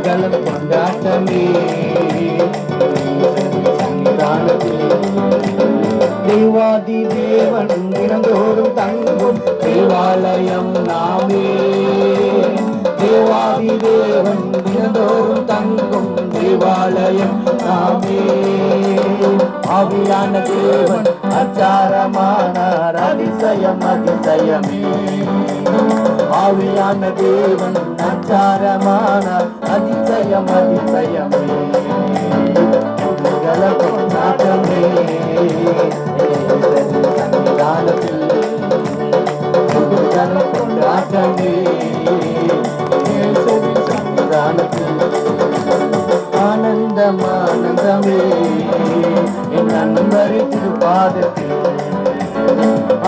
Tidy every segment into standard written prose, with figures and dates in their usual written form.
குதூகலம் கொண்டாட்டமே சன்னிதானத்தில். தேவாதி தேவன் தினந்தோறும் தங்கும் தேவாலயம் நாமே. தேவாதி தேவன் தினந்தோறும் தங்கும் தேவாலயம் நாமே. ஆவியான தேவன் அச்சாரமானார் அதிசயம் அதிசயமே. ஆவியான தேவன் அச்சாரமானார் அதிசயம் அதிசயமே. குதூகல கொண்டாட்டமே சன்னிதானத்தில். குதூகல கொண்டாட்டமே சன்னிதானத்தில். ஆனந்தம் ஆனந்தமே என் நண்பரை திருப்பாதத்தில்.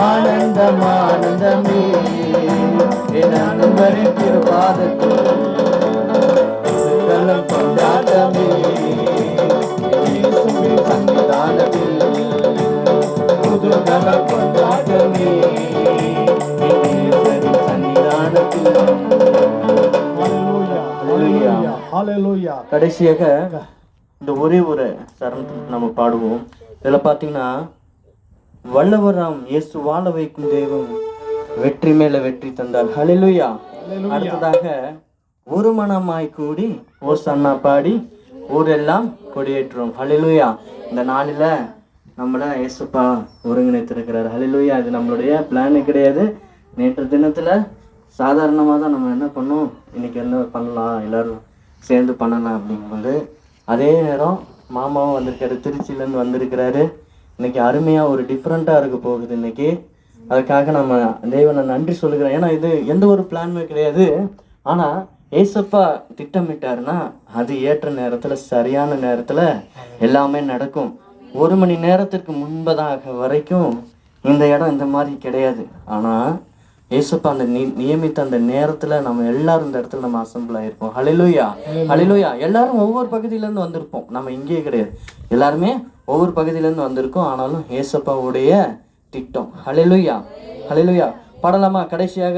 ஆனந்தம் ஆனந்தமே என் நண்பரை திருப்பாதத்தில். குதூகலம் கொண்டாட்டமே சன்னிதானத்தில். குதூகலம் கொண்டாட்டமே சன்னிதானத்தில். கடைசியாக இந்த ஒரே ஒரு சரணத்துக்கு நம்ம பாடுவோம். இதுல பாத்தீங்கன்னா, வல்லவராம் இயேசு வாழ வைக்கும் தெய்வம் வெற்றி மேல வெற்றி தந்தார். ஹல்லேலூயா. அடுத்ததாக ஒரு மனமாய் கூடி ஓசன்னா பாடி ஊரெல்லாம் கொடியேற்றுவோம். ஹல்லேலூயா. இந்த நாளில நம்மள இயேசுப்பா ஒருங்கிணைத்திருக்கிறார். ஹல்லேலூயா. இது நம்மளுடைய பிளானே கிடையாது. நேற்று தினத்துல சாதாரணமாக தான் நம்ம என்ன பண்ணோம், இன்னைக்கு என்ன பண்ணலாம், எல்லாரும் சேர்ந்து பண்ணலாம் அப்படிங்கும்போது, அதே நேரம் மாமாவும் வந்திருக்காரு, திருச்சியிலேருந்து வந்திருக்கிறாரு. இன்னைக்கு அருமையாக ஒரு டிஃப்ரெண்ட்டாக இருக்க போகுது இன்னைக்கு. அதுக்காக நம்ம தேவனை நன்றி சொல்லுகிறோம். ஏன்னா இது எந்த ஒரு பிளானுமே கிடையாது. ஆனால் ஏசப்பா திட்டமிட்டாருன்னா அது ஏற்ற நேரத்தில் சரியான நேரத்தில் எல்லாமே நடக்கும். 1 மணி நேரத்திற்கு முன்பதாக வரைக்கும் இந்த இடம் இந்த மாதிரி கிடையாது. ஆனால் ஏசப்பா அந்த நியமித்த அந்த நேரத்துல நம்ம எல்லாரும் இந்த இடத்துல நம்ம அசம்பிள் ஆயிருப்போம். ஹல்லேலூயா. ஹல்லேலூயா. எல்லாரும் ஒவ்வொரு பகுதியிலேருந்து வந்திருப்போம். நம்ம இங்கேயே கிடையாது, எல்லாருமே ஒவ்வொரு பகுதியிலேருந்து வந்திருக்கோம். ஆனாலும் ஏசப்பாவுடைய திட்டம். ஹல்லேலூயா. ஹல்லேலூயா. பாடலாமா? கடைசியாக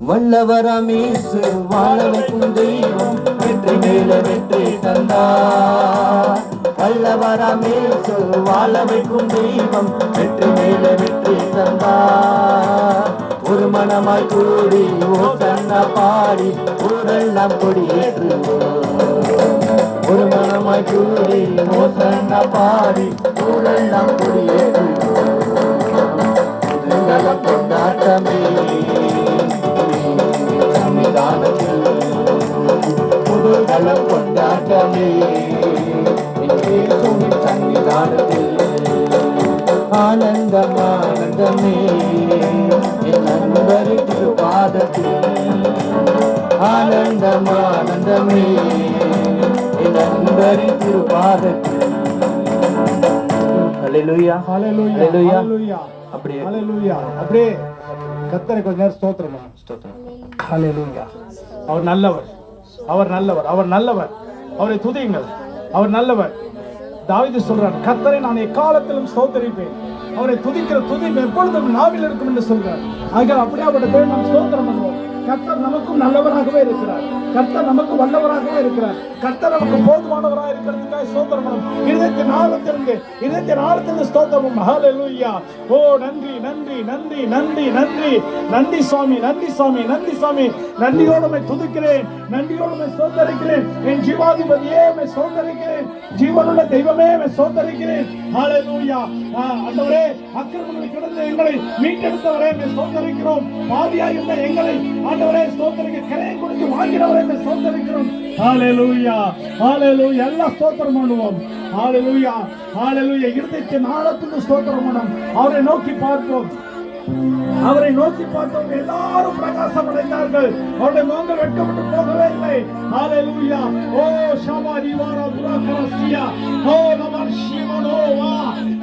வல்லவராம் இயேசு வாழ வைக்கும் தெய்வம் வெற்றி மேல வெற்றி தந்தார். வல்லவராம் இயேசு வாழ வைக்கும் தெய்வம் வெற்றி மேல வெற்றி தந்தார். ஒரு மனமாய் கூடி ஓசன்னா பாடி ஊரெல்லாம் கொடியேற்றுவோம். ஒரு மனமாய் கூடி ஓசன்னா பாடி ஊரெல்லாம் கொடியேற்றுவோம். குதூகலம் கொண்டாட்டமே சன்னிதானத்தில். குதூகலம் கொண்டாட்டமே சன்னிதானத்தில். ஆனந்தம் ஆனந்தமே என் நண்பரை திருப்பாதத்தில். ஆனந்தம் ஆனந்தமே என் நண்பரை திருப்பாதத்தில். ஹல்லேலூயா. ஹல்லேலூயா. அப்படியே ஹல்லேலூயா. அப்படியே கர்த்தரை கொஞ்ச நேரம் ஸ்தோத்திரம். ஹல்லேலூயா. அவர் நல்லவர், அவர் நல்லவர், அவர் நல்லவர். அவரை துதியுங்கள், அவர் நல்லவர். தாவீது சொல்றார், கர்த்தரை நான் எக்காலத்திலும் ஸ்தோத்திரிப்பேன், அவரை துதிக்கிற துதி எப்பொழுதும் நாவில் இருக்கும் என்று சொல்றார். ஆக அப்படியே அவருடைய பேர் நாம் ஸ்தோத்திரம் பண்ணுவோம். கர்த்தர் நமக்கும் நல்லவராகவே இருக்கிறார். கர்த்தர் நமக்கு வல்லவராகவே இருக்கிறார். கர்த்தர் நமக்கு போதுமானவராக இருக்கிறதுக்காக ஸ்தோத்திரம் பண்ணுவோம். இதயத்தின் ஆழத்திலிருந்து ஸ்தோத்திரம். ஹல்லேலூயா. ஓ நன்றி நன்றி நன்றி நன்றி நன்றி நன்றி சுவாமி, நன்றி சுவாமி, நன்றி சுவாமி. நன்றியோடு உம்மை துதிக்கிறேன், நன்றியோடு உம்மை ஸ்தோத்திரிக்கிறேன். என் ஜீவாதிபதியே உம்மை ஸ்தோத்திரிக்கிறேன், ஜீவனுள்ள தெய்வமே உம்மை ஸ்தோத்திரிக்கிறேன். ஹல்லேலூயா. ஆண்டவரே, அக்கிரமங்களில் கிடந்த எங்களை மீட்டெடுத்தவரே உம்மை ஸ்தோத்திரிக்கிறோம். பாவியாய் இருந்த எங்களை ஆண்டவரே ஸ்தோத்திரிக்க கரையை கொடுத்து வாங்கினவரே உம்மை ஸ்தோத்திரிக்கிறோம். ஹல்லேலூயா. ஹல்லேலூயா. எல்லாம் ஸ்தோத்திரம் பண்ணுவோம். ஹல்லேலூயா. ஹல்லேலூயா. இருதயத்தின் ஆழத்துக்கு ஸ்தோத்திரம் பண்ணுவோம். அவரை நோக்கி பார்ப்போம். அவரை நோக்கி பார்த்தவங்க எல்லாரும் பிரகாசம் அடைந்தார்கள். அவருடைய முகங்கள் வெட்கப்பட்டு போகவே இல்லை. ஹல்லேலூயா. ஓ ஷமாரி வாரா துராகரசியா. ஓ நமர் ஷிமனோவா.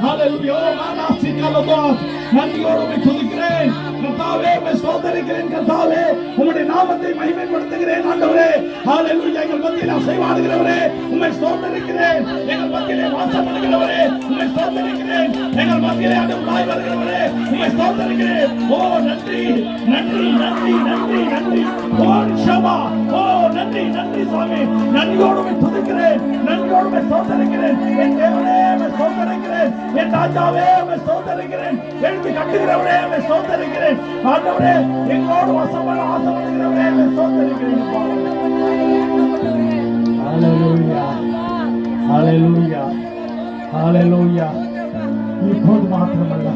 ஹல்லேலூயா. மானாசிகலதோஸ். நன்றியோடு உம்மை துதிக்கிறேன் கர்த்தாவே, உம்மை ஸ்தோத்திரிக்கிறேன் கர்த்தாவே. உம்முடைய நாமத்தை மகிமைப்படுத்துகிறேன் ஆண்டவரே. ஹல்லேலூயா. எங்கள் மத்தியில் அசைவாடுகிறவரே உம்மை உம்மை ஸ்தோத்திரிக்கிறேன். எங்கள் மத்தியிலே வாசம் பண்ணுகிறவரே உம்மை ஸ்தோத்திரிக்கிறேன். எங்கள் மத்தியிலே ஆண்டவராய் வருகிறவரே உம்மை ஸ்தோத்திரிக்கிறேன். ஓ நன்றி நன்றி நன்றி நன்றி நன்றி. ஓ ஷபா, ஓ நன்றி நன்றி சுவாமி. நன்றியோடு உம்மை துதிக்கிறேன், நன்றியோடு உம்மை ஸ்தோத்திரிக்கிறேன். என் தேவனே உம்மை ஸ்தோத்திரிக்கிறேன். என் ராஜாவே உம்மை ஸ்தோத்திரிக்கிறேன். எழுப்பி கட்டுகிறவரே உம்மை ஸ்தோத்திரிக்கிறேன். ஆண்டவரே எங்களோடு வாசம் பண்ண ஆசைப்படுகிறவரே உம்மை ஸ்தோத்திரிக்கிறேன். ஹalleluya ஹalleluya ஹalleluya. இப்போது மாத்திரமல்ல,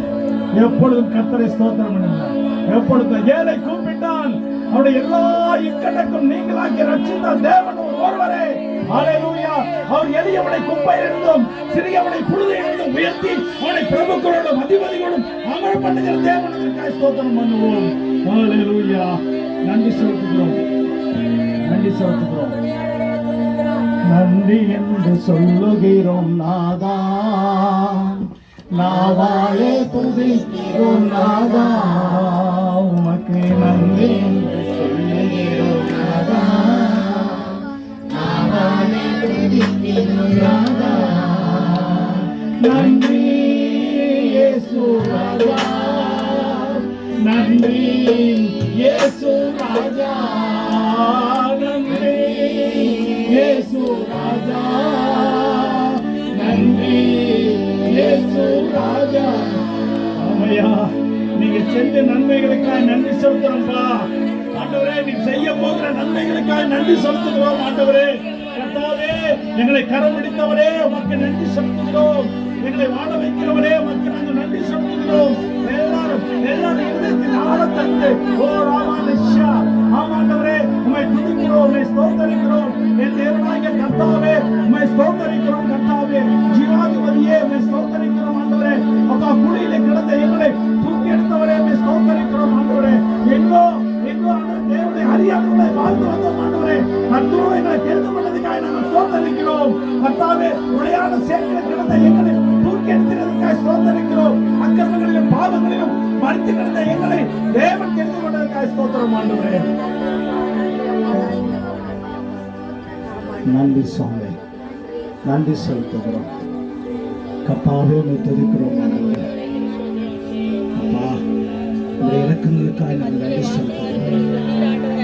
எப்பொழுதும் கர்த்தரை ஸ்தோத்திரம் பண்ணுங்கள். எப்பொழுதும் ஏழை கூப்பிட்டான் அவருடைய எல்லா இக்கட்டுக்கும் நீங்களாக்கி ரட்சித்த தேவன் ஒருவரே. ஹalleluya. அவர் எளியவனை குப்பையிலிருந்தும் சிறியவனை புழுதியிலிருந்தும் உயர்த்தி அவனை பிரபுக்களோடும் அதிபதிகளோடும் அமர பண்ணுகிற தேவனுக்காய் ஸ்தோத்திரம் பண்ணுவோம். ஹalleluya. நன்றி செலுத்துகிறோம், நன்றி செலுத்துகிறோம். நன்றி என்று சொல்லுகிறோம் நாதா, நாவாலே துதிக்கிறோம் நாதா. உமக்கு நன்றி என்று சொல்லுகிறோம் நாதா, நாவாலே துதிக்கிறோம் நாதா. நன்றி இயேசு ராஜா, நன்றி இயேசு ராஜா, நன்றி இயேசு ராஜா, நன்றி இயேசு ராஜா. ஆமையா, நீங்க செஞ்ச நன்மைகளுக்காக நன்றி செலுத்துறோம்பா ஆண்டவரே. நீ செய்ய போகிற நன்மைகளுக்காக நன்றி செலுத்துகிறோம் ஆண்டவரே. கர்த்தாவே, எங்களை கரம் பிடித்தவரே உமக்கு நன்றி செலுத்துகிறோம். எங்களை வாழ வைக்கிறவரே உமக்கு நாங்கள் நன்றி செலுத்துகிறோம். எல்லாரும் இருதயத்தின் ஆழத்தட்டு ஓ ராமானுஷா ஆமாண்டவரே உம்மை துதிக்கிறோம், உம்மை ஸ்தோத்திரிக்கிறோம். என் தேவனாகிய கர்த்தாவே உம்மை ஸ்தோத்திரிக்கிறோம். கர்த்தாவே ஜீவாதிபதியே உம்மை ஸ்தோத்திரிக்கிறோம் ஆண்டவரே. அப்பா குழியிலே கிடந்த எங்களை தூக்கி எடுத்தவரே உம்மை ஸ்தோத்திரிக்கிறோம் ஆண்டவரே. எங்கோ தேவனை அறியாதவர்களை வாழ்ந்து வந்தோம் ஆண்டவரே. கர்த்தரோ எங்களை தெரிந்து கொண்டதுக்காக நாங்கள் ஸ்தோத்திரிக்கிறோம். கர்த்தாவே உடையான சேற்றிலே கிடந்த எங்களை தூக்கி எடுத்ததற்காக ஸ்தோத்திரிக்கிறோம். அக்கிரமங்களிலும் பாவங்களிலும் மறித்து கிடந்த எங்களை தேவன் தெரிந்து கொண்டதற்காக ஸ்தோத்திரம் ஆண்டவரே. நன்றி சுவாமி, நன்றி செலுத்துகிறோம். கர்த்தாவே உம்மை துதிக்கிறோம் ஆண்டவரே. அப்பா உங்களுடைய இறக்கங்களுக்காக நாங்கள் நன்றி செலுத்துகிறோம்.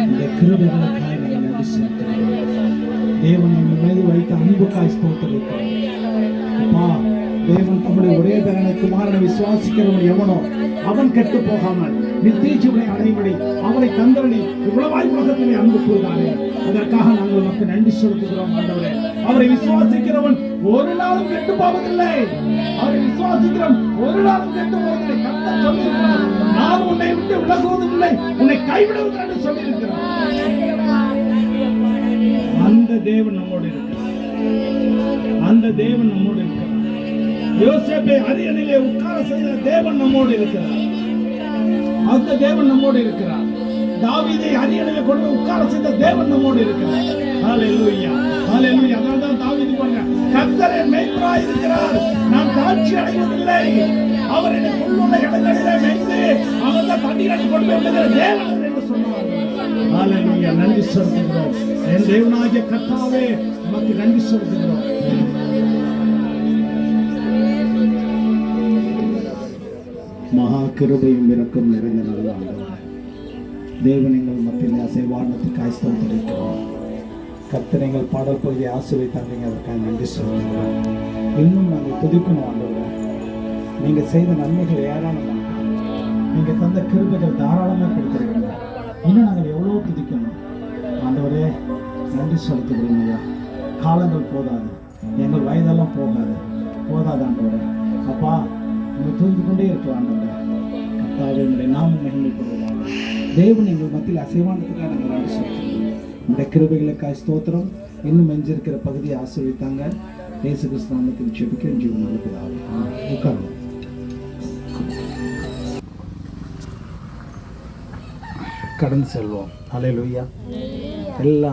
உங்களுடைய கிருபைகளுக்காக நாங்கள் நன்றி செலுத்துகிறோம். தேவன் எங்கள் மீது வைத்த அன்புக்காய் ஸ்தோத்திரிக்கிறோம். அப்பா தேவன் தம்முடைய ஒரே பேரனை குமாரனை விசுவாசிக்கிறவன் எவனோ அவன் கெட்டு போகாமல் நித்திய ஜீவனை அடையும்படி அவனை தந்தவனி இவ்வளவாய் உலகத்திலே அன்பு கூறுகிறானே, அதற்காக நாங்கள் உமக்கு நன்றி செலுத்துகிறோம் ஆண்டவரே. அவரை விசுவாசிக்கிறவன் ஒரு நாளும் கெட்டு போவதில்லை, அவரை விசுவாசிக்கிறவன் ஒரு நாளும் கெட்டு போவதில்லை. கர்த்தர் சொல்லியிருக்கிறார், நான் உன்னை விட்டு விலகுவதில்லை, உன்னை கைவிடுவதில்லை என்று சொல்லியிருக்கிறார். அந்த தேவன் நம்மோடு இருக்கிறார், அந்த தேவன் நம்மோடு இருக்கிறார். யோசேப்பை அரியணையிலே உட்கார செய்த தேவன் நம்மோடு இருக்கிறார், அந்த தேவன் நம்மோடு இருக்கிறார். தாவீதை அரியணையிலே கொண்டு உட்கார செய்த தேவன் நம்மோடு இருக்கிறார். ஹalleluya ஹalleluya. அதான் தாவீது பண்ண கர்த்தர் என் மேய்ப்பராய் இருக்கிறார், நான் தாழ்ச்சி அடைவதில்லை. அவர் என்னை புல்லுள்ள இடங்களிலே மேய்த்து அமர்ந்த தண்ணீரை கொண்டு வருகிற தேவன் என்று சொன்னார். ஹalleluya. நன்றி செலுத்துகிறோம் என் தேவனாகிய கர்த்தாவே, உமக்கு நன்றி செலுத்துகிறோம். மகா கிருபையும் இரக்கம் நிறைந்த நல்ல ஆண்டவரே, தேவன் எங்கள் மத்தியிலே அசைவானத்துக்காய் ஸ்தோத்திரிக்கிறோம். கர்த்தர் எங்கள் பாடல் பகுதியை ஆசீர்வதித்தாங்க, அதற்காக நன்றி சொல்கிறோம். இன்னும் நாங்கள் துதிக்கணும் ஆண்டவரே. நீங்கள் செய்த நன்மைகள் ஏராளமாக, நீங்கள் தந்த கிருபைகள் தாராளமாக கொடுத்துருக்கீங்க. இன்னும் நாங்கள் எவ்வளோ துதிக்கணும் ஆண்டவரே. நன்றி செலுத்துகிறோம் ஐயா. காலங்கள் போதாது, எங்கள் வயதெல்லாம் போகாது ஆண்டவரே. அப்பா நீங்கள் தூங்கி கொண்டே இருக்கலாம் ஆண்டவரே. கர்த்தாவே உங்களுடைய நாமம் மகிமைப்படுவதாக. தேவன் எங்கள் மத்தியில் அசைவானதுக்காக நாங்கள் நன்றி செலுத்துகிறோம். இந்த கிருபைகளுக்காக ஸ்தோத்திரம். இன்னும் எஞ்சிருக்கிற பகுதியை ஆசீர்வதித்தாங்க. இயேசு கிறிஸ்து நாமத்தில் ஜெபிக்கிறேன் ஜீவனுள்ள பிதாவே. உட்காருங்க. கடந்து செல்வோம். ஹல்லேலூயா. எல்லா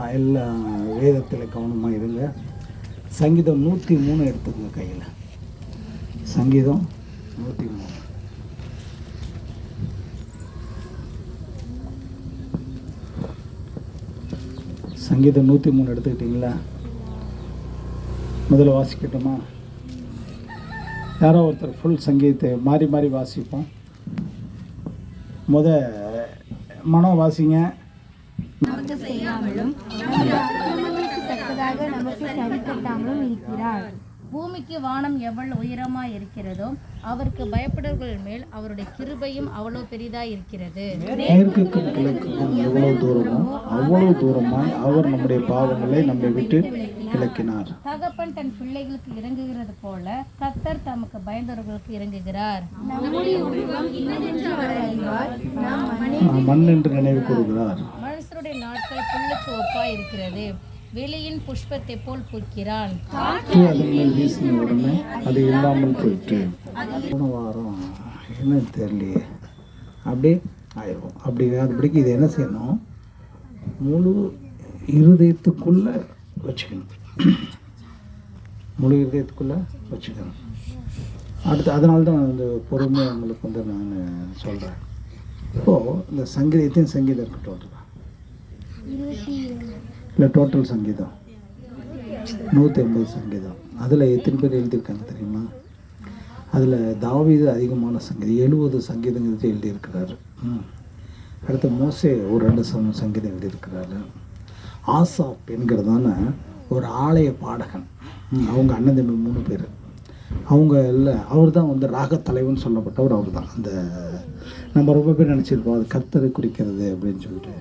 வேதத்தில் கவனமாக இருங்க. சங்கீதம் 103 எடுத்துக்கோங்க கையில். சங்கீதம் 103. சங்கீதம் 103 எடுத்துக்கிட்டீங்களா? முதல்ல வாசிக்கட்டுமா? யாரோ ஒருத்தர் ஃபுல் சங்கீதத்தை மாறி மாறி வாசிப்போம். மனம் வாசிங்க. நமக்கு செய்யாமலும் நம்முடைய அக்கிரமங்களுக்கு தக்கதாக நமக்கு சரி கட்டாமலும் இருக்கிறார். பூமிக்கு வானம் எவ்வளவு உயரமாய் இருக்கிறதோ அவருக்கு பயப்படுவர்கள் மேல் அவருடைய கிருபையும் அவ்வளவு பெரிதாய் இருக்கிறது. மேற்குக்கும் கிழக்குக்கும் எவ்வளவு தூரமோ அவ்வளவு தூரமாய் அவர் நம்முடைய பாவங்களை நம்மை விட்டு விலக்கினார். தகப்பன் தன் பிள்ளைகளுக்கு இறங்குகிறது போல கர்த்தர் தமக்கு பயந்தவர்களுக்கு இறங்குகிறார். நம்முடைய உருவம் இன்னதென்று அவர் அறிவார். நாம் மண் என்று நினைவு கூறுகிறார். மனுஷருடைய நாட்கள் புல்லுக்கு ஒப்பாய் இருக்கிறது. வெளியின் புஷ்பத்தை போல் பூக்கிறான். அதன் மேல் வீசின உடனே அது இல்லாமல் போயிட்டு போன வாரம் என்னன்னு தெரியலையே அப்படியே ஆயிரும். அதுபடிக்கு இது என்ன செய்யணும்? முழு இருதயத்துக்குள்ளே வச்சுக்கணும். முழு இருதயத்துக்குள்ளே வச்சுக்கணும். அடுத்து அதனால தான் நான் இந்த பொறுமை உங்களுக்கு நான் சொல்கிறேன். இப்போது இந்த சங்கீதத்தையும் சங்கீதம் இருக்கட்டும் இல்லை, டோட்டல் சங்கீதம் 180 சங்கீதம். அதில் எத்தனை பேர் எழுதியிருக்காங்க தெரியுமா? அதில் தாவீது அதிகமான சங்கீதம் 70 சங்கீதங்கிறது எழுதியிருக்கிறாரு. அடுத்து மோசே ஒரு 2 சங்கீதம் எழுதியிருக்கிறாரு. ஆசாப் என்கிறதான ஒரு ஆலய பாடகன், அவங்க அண்ணன் தம்பி 3 பேர். அவங்க இல்லை, அவர் தான் ராகத்தலைவன் சொல்லப்பட்டவர். அவர் தான் அந்த நம்ம ரொம்ப பேர் நினச்சிருப்போம் அது கர்த்தரை குறிக்கிறது அப்படின்னு சொல்லிட்டு.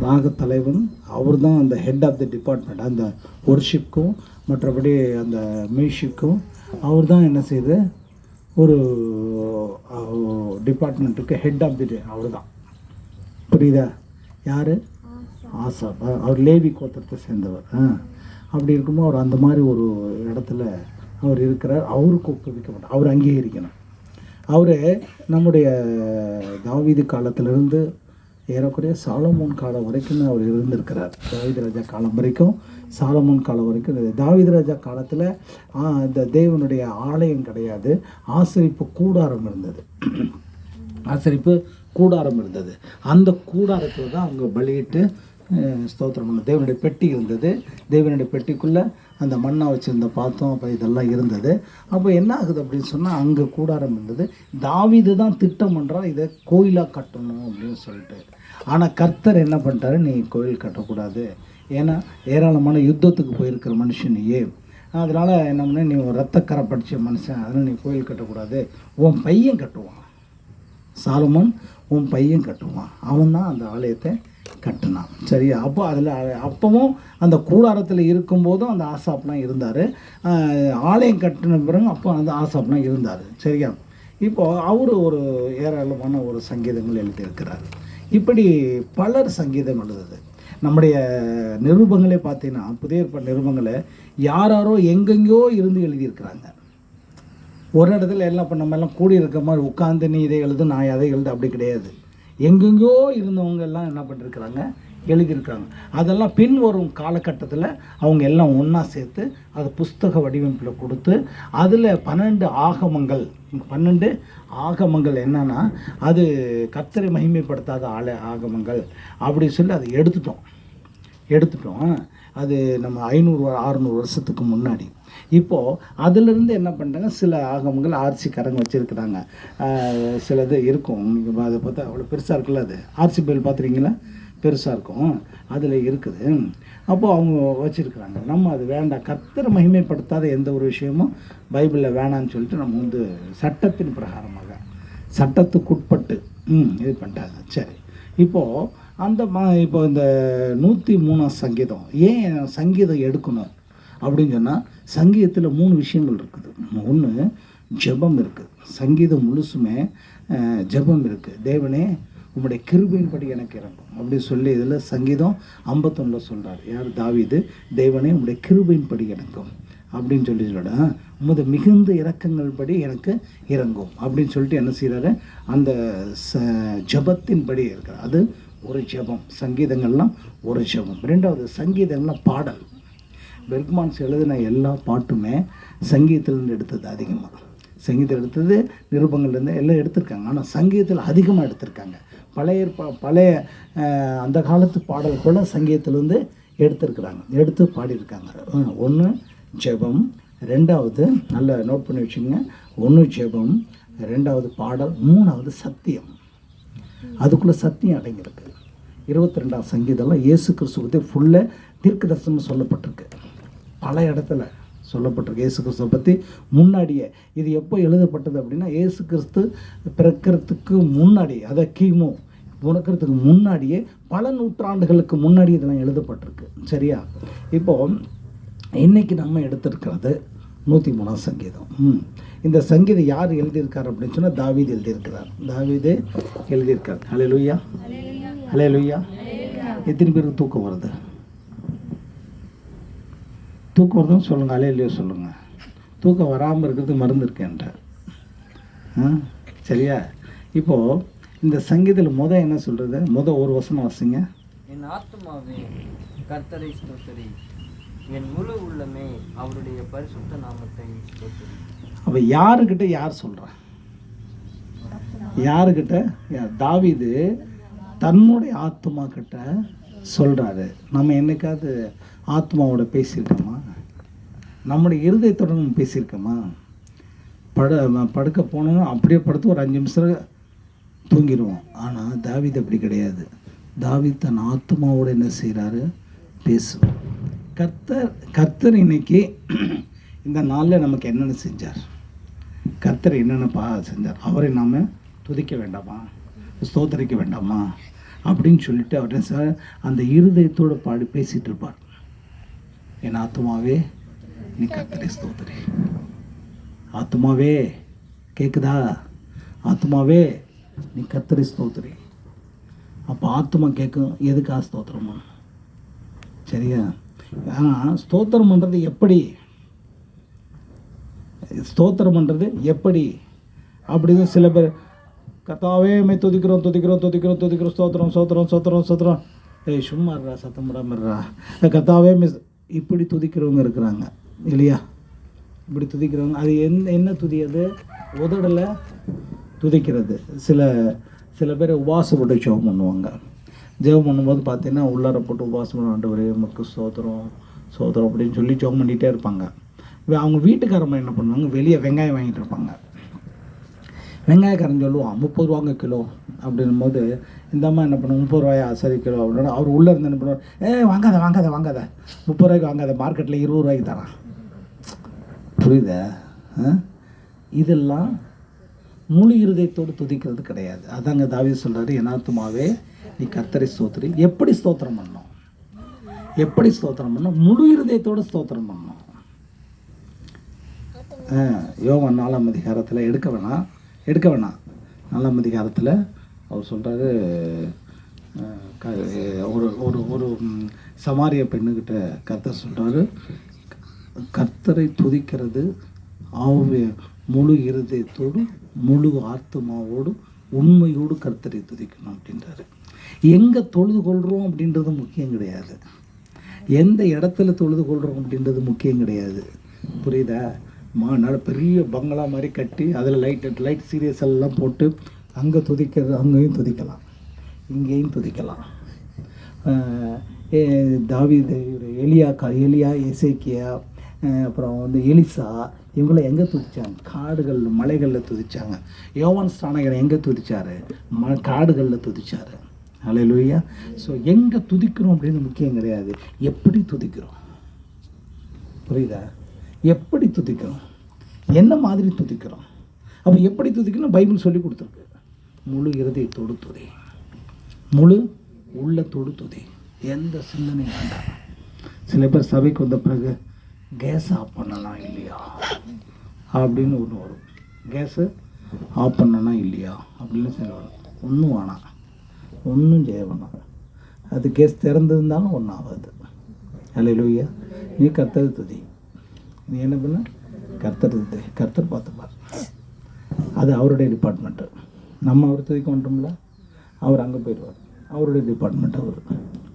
ராகத்தலைவன் அவர் தான் அந்த ஹெட் ஆஃப் த டிபார்ட்மெண்ட். அந்த ஒர்ஷிப்க்கும் மற்றபடி அந்த மியூசிக்கும் அவர் தான் என்ன செய்யுது, ஒரு டிபார்ட்மெண்ட்டுக்கு ஹெட் ஆஃப் தி அவர் தான். புரியுதா? யார்? ஆசாப். அவர் லேவி கோத்திரத்தை சேர்ந்தவர். அப்படி இருக்கும்போது அவர் அந்த மாதிரி ஒரு இடத்துல அவர் இருக்கிறார். அவருக்கு ஒப்புவிக்க மாட்டார், அவர் அங்கீகரிக்கணும். அவர் நம்முடைய தாவீது காலத்திலிருந்து ஏறக்குறைய சாலமோன் காலம் வரைக்கும் அவர் இருந்திருக்கிறார். தாவீது ராஜா காலம் வரைக்கும், சாலமோன் காலம் வரைக்கும். தாவீது ராஜா காலத்தில் இந்த தேவனுடைய ஆலயம் கிடையாது, ஆசரிப்பு கூடாரம் இருந்தது. ஆசரிப்பு கூடாரம் இருந்தது. அந்த கூடாரத்தில் தான் அவங்க பலியிட்டு ஸ்தோத்திரம் பண்ண. தேவனுடைய பெட்டி இருந்தது. தேவனுடைய பெட்டிக்குள்ளே அந்த மண்ணை வச்சுருந்த பாத்திரம் அப்போ இதெல்லாம் இருந்தது. அப்போ என்ன ஆகுது அப்படின்னு சொன்னால் அங்கே கூடாரம் இருந்தது. தாவீது தான் திட்டம் பண்ணுறான் இதை கோயிலாக கட்டணும் அப்படின்னு சொல்லிட்டு. ஆனால் கர்த்தர் என்ன பண்ணிட்டாரு, நீ கோயில் கட்டக்கூடாது, ஏன்னா ஏராளமான யுத்தத்துக்கு போயிருக்கிற மனுஷனையே, அதனால் என்ன பண்ண, நீ ஒரு ரத்தக்கரை படித்த மனுஷன், அதனால் நீ கோயில் கட்டக்கூடாது, உன் பையன் கட்டுவான், சாலமோன் உன் பையன் கட்டுவான், அவன் தான் அந்த ஆலயத்தை கட்டினான். சரியா? அப்போ அதில் அப்பவும் அந்த கூடாரத்தில் இருக்கும்போதும் அந்த ஆசாப்லாம் இருந்தார். ஆலயம் கட்டின பிறகு அப்போ அந்த ஆசாப்லாம் இருந்தார். சரியா? இப்போது அவர் ஒரு ஏராளமான ஒரு சங்கீதங்கள் எழுதியிருக்கிறார். இப்படி பலர் சங்கீதம் எழுதுது. நம்முடைய நிருபங்களே பார்த்தீங்கன்னா, புதிய ஏற்பாடு நிருபங்களை யாரோ எங்கெங்கோ இருந்து எழுதியிருக்கிறாங்க. ஒரு இடத்துல எல்லாம் இப்போ நம்ம எல்லாம் கூடி இருக்க மாதிரி உட்காந்து நீ இதை எழுது நான் அதை எழுது அப்படி கிடையாது. எங்கெங்கோ இருந்தவங்க எல்லாம் என்ன பண்ணிருக்கிறாங்க, எழுதியிருக்காங்க. அதெல்லாம் பின் வரும் காலகட்டத்தில் அவங்க எல்லாம் ஒன்றா சேர்த்து அது புஸ்தக வடிவமைப்பில் கொடுத்து அதில் 12 ஆகமங்கள் என்னன்னா, அது கர்த்தரை மகிமைப்படுத்தாத ஆகமங்கள் அப்படி சொல்லி அதை எடுத்துட்டோம். அது நம்ம 500-600 வருஷத்துக்கு முன்னாடி. இப்போது அதிலிருந்து என்ன பண்ணுறாங்க, சில ஆகமங்கள் ஆர்சிக்காரங்க வச்சுருக்குறாங்க. சிலது இருக்கும், நீங்கள் அதை பார்த்தா அவ்வளோ பெருசாக இருக்குல்ல, அது ஆர்சி பைபிள் பார்த்துருக்கீங்களா, பெருசாக இருக்கும், அதில் இருக்குது. அப்போது அவங்க வச்சுருக்குறாங்க. நம்ம அது வேண்டாம், கர்த்தரை மகிமைப்படுத்தாத எந்த ஒரு விஷயமும் பைபிளில் வேணான்னு சொல்லிட்டு நம்ம சட்டத்தின் பிரகாரமாக சட்டத்துக்குட்பட்டு இது பண்ணிட்டாங்க. சரி, இப்போது இப்போ இந்த 103 சங்கீதம் ஏன் சங்கீதம் எடுக்கணும் அப்படின்னு சொன்னால், சங்கீதத்தில் 3 விஷயங்கள் இருக்குது. ஒன்று ஜெபம் இருக்குது. சங்கீதம் முழுசுமே ஜெபம் இருக்குது. தேவனே உங்களுடைய கிருபையின்படி எனக்கு இறங்கும் அப்படின்னு சொல்லி இதில் சங்கீதம் 51 சொல்கிறார். யார்? தாவீது. தேவனே உங்களுடைய கிருபையின்படி இறங்கும் அப்படின்னு சொல்லிட, உமது மிகுந்த இரக்கங்கள் படி எனக்கு இறங்கும் அப்படின்னு சொல்லிட்டு என்ன செய்கிறாரு, அந்த ஜபத்தின்படி இருக்கிறார். அது ஒரு ஜெபம். சங்கீதங்கள்லாம் ஒரு ஜெபம். 2வது சங்கீதங்கள்லாம் பாடல். பெர்க்மான்ஸ் எழுதின எல்லா பாட்டுமே சங்கீதத்திலேருந்து எடுத்தது. அதிகமாக சங்கீதம் எடுத்தது நிருபங்கள்லேருந்து எல்லாம் எடுத்திருக்காங்க. ஆனால் சங்கீதத்தில் அதிகமாக எடுத்திருக்காங்க. பழைய அந்த காலத்து பாடல் கூட சங்கீதத்திலேருந்து எடுத்து பாடியிருக்காங்க. ஒன்று ஜெபம், ரெண்டாவது நல்ல நோட் பண்ணி வச்சுங்க, 1 ஜெபம், 2வது பாடல், 3வது சத்தியம். அதுக்குள்ளே சத்தியம் அடங்கியிருக்கு. 22ஆம் சங்கீதம்லாம் இயேசு கிறிஸ்துவ பற்றி ஃபுல்லாக தீர்க்க தரிசனம் சொல்லப்பட்டிருக்கு. பல இடத்துல சொல்லப்பட்டிருக்கு இயேசு கிறிஸ்துவை பற்றி முன்னாடியே. இது எப்போ எழுதப்பட்டது அப்படின்னா இயேசு கிறிஸ்து பிறக்கிறதுக்கு முன்னாடி, அதை கிமு பிறக்கிறதுக்கு முன்னாடியே பல நூற்றாண்டுகளுக்கு முன்னாடி இதெல்லாம் எழுதப்பட்டிருக்கு. சரியா? இப்போது இன்றைக்கி நம்ம எடுத்திருக்கிறது 103ஆம் சங்கீதம். இந்த சங்கீதம் யார் எழுதியிருக்கார் அப்படின்னு சொன்னால் தாவீது எழுதியிருக்கிறார். தாவீது எழுதியிருக்கார். ஹல்லேலூயா, ஹல்லேலூயா. எத்தனை பேருக்கு தூக்கம் வருது? தூக்கம் வருதுன்னு சொல்லுங்கள், ஹல்லேலூயா சொல்லுங்கள். தூக்கம் வராமல் இருக்கிறதுக்கு மருந்து இருக்கேன்ட்ட. சரியா? இப்போது இந்த சங்கீதத்தில் என்ன சொல்கிறது? ஒரு வசனம் வாசிங்க. என் ஆத்துமாவே கர்த்தரை ஸ்தோத்திரி, என் முழு உள்ளமே அவருடைய பரிசுத்த நாமத்தை ஸ்தோத்திரி. அப்போ யாருக்கிட்ட யார் சொல்கிறா? யாருக்கிட்ட? தாவீது தன்னுடைய ஆத்மா கிட்ட சொல்கிறாரு. நம்ம என்னைக்காவது ஆத்மாவோட பேசியிருக்கோமா? நம்முடைய இருதயத்தோட நம்ம பேசியிருக்கோமா? படுக்க போனோம்னா அப்படியே படுத்து ஒரு 5 நிமிஷம் தூங்கிடுவோம். ஆனால் தாவீது அப்படி கிடையாது. தாவீது தன் ஆத்மாவோட என்ன செய்கிறாரு? பேசுவோம். கர்த்தர் இன்னைக்கு இந்த நாளில் நமக்கு என்னென்ன செஞ்சார்? கர்த்தர் என்னென்ன செஞ்சார்? அவரை நாம் துதிக்க வேண்டாமா? ஸ்தோத்தரிக்க வேண்டாமா? அப்படின்னு சொல்லிட்டு அவர்கிட்ட அந்த இருதயத்தோடு பாடி பேசிகிட்டு இருப்பார். என் ஆத்மாவே நீ கர்த்தரை ஸ்தோத்திரி. ஆத்மாவே கேட்குதா? ஆத்மாவே நீ கர்த்தரை ஸ்தோத்திரி. அப்போ ஆத்மா கேட்கும், எதுக்காக ஸ்தோத்திரமா? சரியா? ஆனால் ஸ்தோத்திரம் பண்ணுறது எப்படி? ஸ்தோத்திரம் பண்ணுறது எப்படி அப்படின்னு சில பேர், கர்த்தாவே மே துதிக்கிறோம் துதிக்கிறோம் துதிக்கிறோம் துதிக்கிறோம் ஸ்தோத்திரம் ஸ்தோத்திரம் ஸ்தோத்திரம் ஸ்தோத்திரம். சும்மா இருறா, சத்தம் விடாமறா. கர்த்தாவே மிஸ் இப்படி துதிக்கிறவங்க இருக்கிறாங்க இல்லையா? இப்படி துதிக்கிறவங்க. அது என்ன துதி? அது உதடல துதிக்கிறது. சில பேர் உபாசப்பட்டு ஜெபம் பண்ணுவாங்க. ஜெபம் பண்ணும்போது பார்த்தீங்கன்னா உள்ளார போட்டு உபாசம் பண்ண, ஆண்டவரே உமக்கு ஸ்தோத்திரம் ஸ்தோத்திரம் அப்படின்னு சொல்லி ஜெபம் பண்ணிகிட்டே இருப்பாங்க. அவங்க வீட்டுக்காரம்மா என்ன பண்ணுவாங்க? வெளியே வெங்காயம் வாங்கிட்டு இருப்பாங்க. வெங்காயக்காரன் சொல்லுவான் 30 ரூபாங்க கிலோ அப்படின்னும் போது இந்த அம்மா என்ன பண்ணுவோம்? 30 ரூபாயா? சரி கிலோ அப்படின்னா அவர் உள்ளே இருந்து என்ன பண்ணுவார்? வாங்காத வாங்காத வாங்காத, 30 ரூபாய்க்கு வாங்காத, மார்க்கெட்டில் 20 ரூபாய்க்கு தரான். புரியுதா? இதெல்லாம் முழு இருதயத்தோடு துதிக்கிறது கிடையாது. அதாங்க தாவீது சொல்கிறாரு, என் ஆத்துமாவே நீ கர்த்தரை ஸ்தோத்திரி. எப்படி ஸ்தோத்திரம் பண்ணணும்? எப்படி ஸ்தோத்திரம் பண்ணணும்? முழு இருதயத்தோடு ஸ்தோத்திரம் பண்ணணும். யோவான் 4ஆம் அதிகாரத்தில் எடுக்க வேணாம் 4ஆம் அதிகாரத்தில் அவர் சொல்கிறாரு, ஒரு சமாரிய பெண்ணுக்கிட்ட கர்த்தர் சொல்கிறாரு, கர்த்தரை துதிக்கிறது முழு இருதயத்தோடு முழு ஆத்மாவோடு உண்மையோடு கர்த்தரை துதிக்கணும் அப்படின்றாரு. எங்கே தொழுது கொள்கிறோம் அப்படின்றது முக்கியம் கிடையாது. எந்த இடத்துல தொழுது கொள்கிறோம் அப்படின்றது முக்கியம் கிடையாது. புரியுதா? நல்ல பெரிய பங்களா மாதிரி கட்டி அதில் லைட் சீரியஸ் எல்லாம் போட்டு அங்கே துதிக்கிறது, அங்கேயும் துதிக்கலாம், இங்கேயும் துதிக்கலாம். தாவீது, எலியா, எசேக்கியா, அப்புறம் எலிசா, இவங்கள எங்கே துதிச்சாங்க? காடுகள் மலைகளில் துதிச்சாங்க. யோவான் ஸ்நானகர் எங்கே துதிச்சார்? காடுகளில் துதிச்சார். ஹல்லேலூயா. ஸோ எங்கே துதிக்கிறோம் அப்படின்னு முக்கியம் கிடையாது, எப்படி துதிக்கிறோம். புரியுதா? எப்படி துதிக்கிறோம், என்ன மாதிரி துதிக்கிறோம். அப்போ எப்படி துதிக்கணும்? பைபிள் சொல்லி கொடுத்துருக்கு. முழு இருதயத்தோடு துதி, முழு உள்ளத்தோடு துதி, எந்த சிந்தனையும் வேண்டாம். சில பேர் சபைக்கு வந்த பிறகு கேஸ் ஆஃப் பண்ணலாம் இல்லையா அப்படின்னு ஒன்று வரும். கேஸு ஆஃப் பண்ணனா இல்லையா அப்படின்னு சரி வரும். ஒன்றும் வேணாம், ஒன்றும் செய்ய வேணாம். அது கேஸ் திறந்திருந்தாலும் ஒன்றும் ஆகாது. ஹல்லேலூயா. நீ கர்த்தரை துதி. நீ என்ன பண்ண? கர்த்தர் துதி. கர்த்தர் பார்த்துப்பார். அது அவருடைய டிபார்ட்மெண்ட்டு. நம்ம அவர் துதிக்க மாட்டோம்ல, அவர் அங்கே போயிடுவார். அவருடைய டிபார்ட்மெண்ட் அவர்.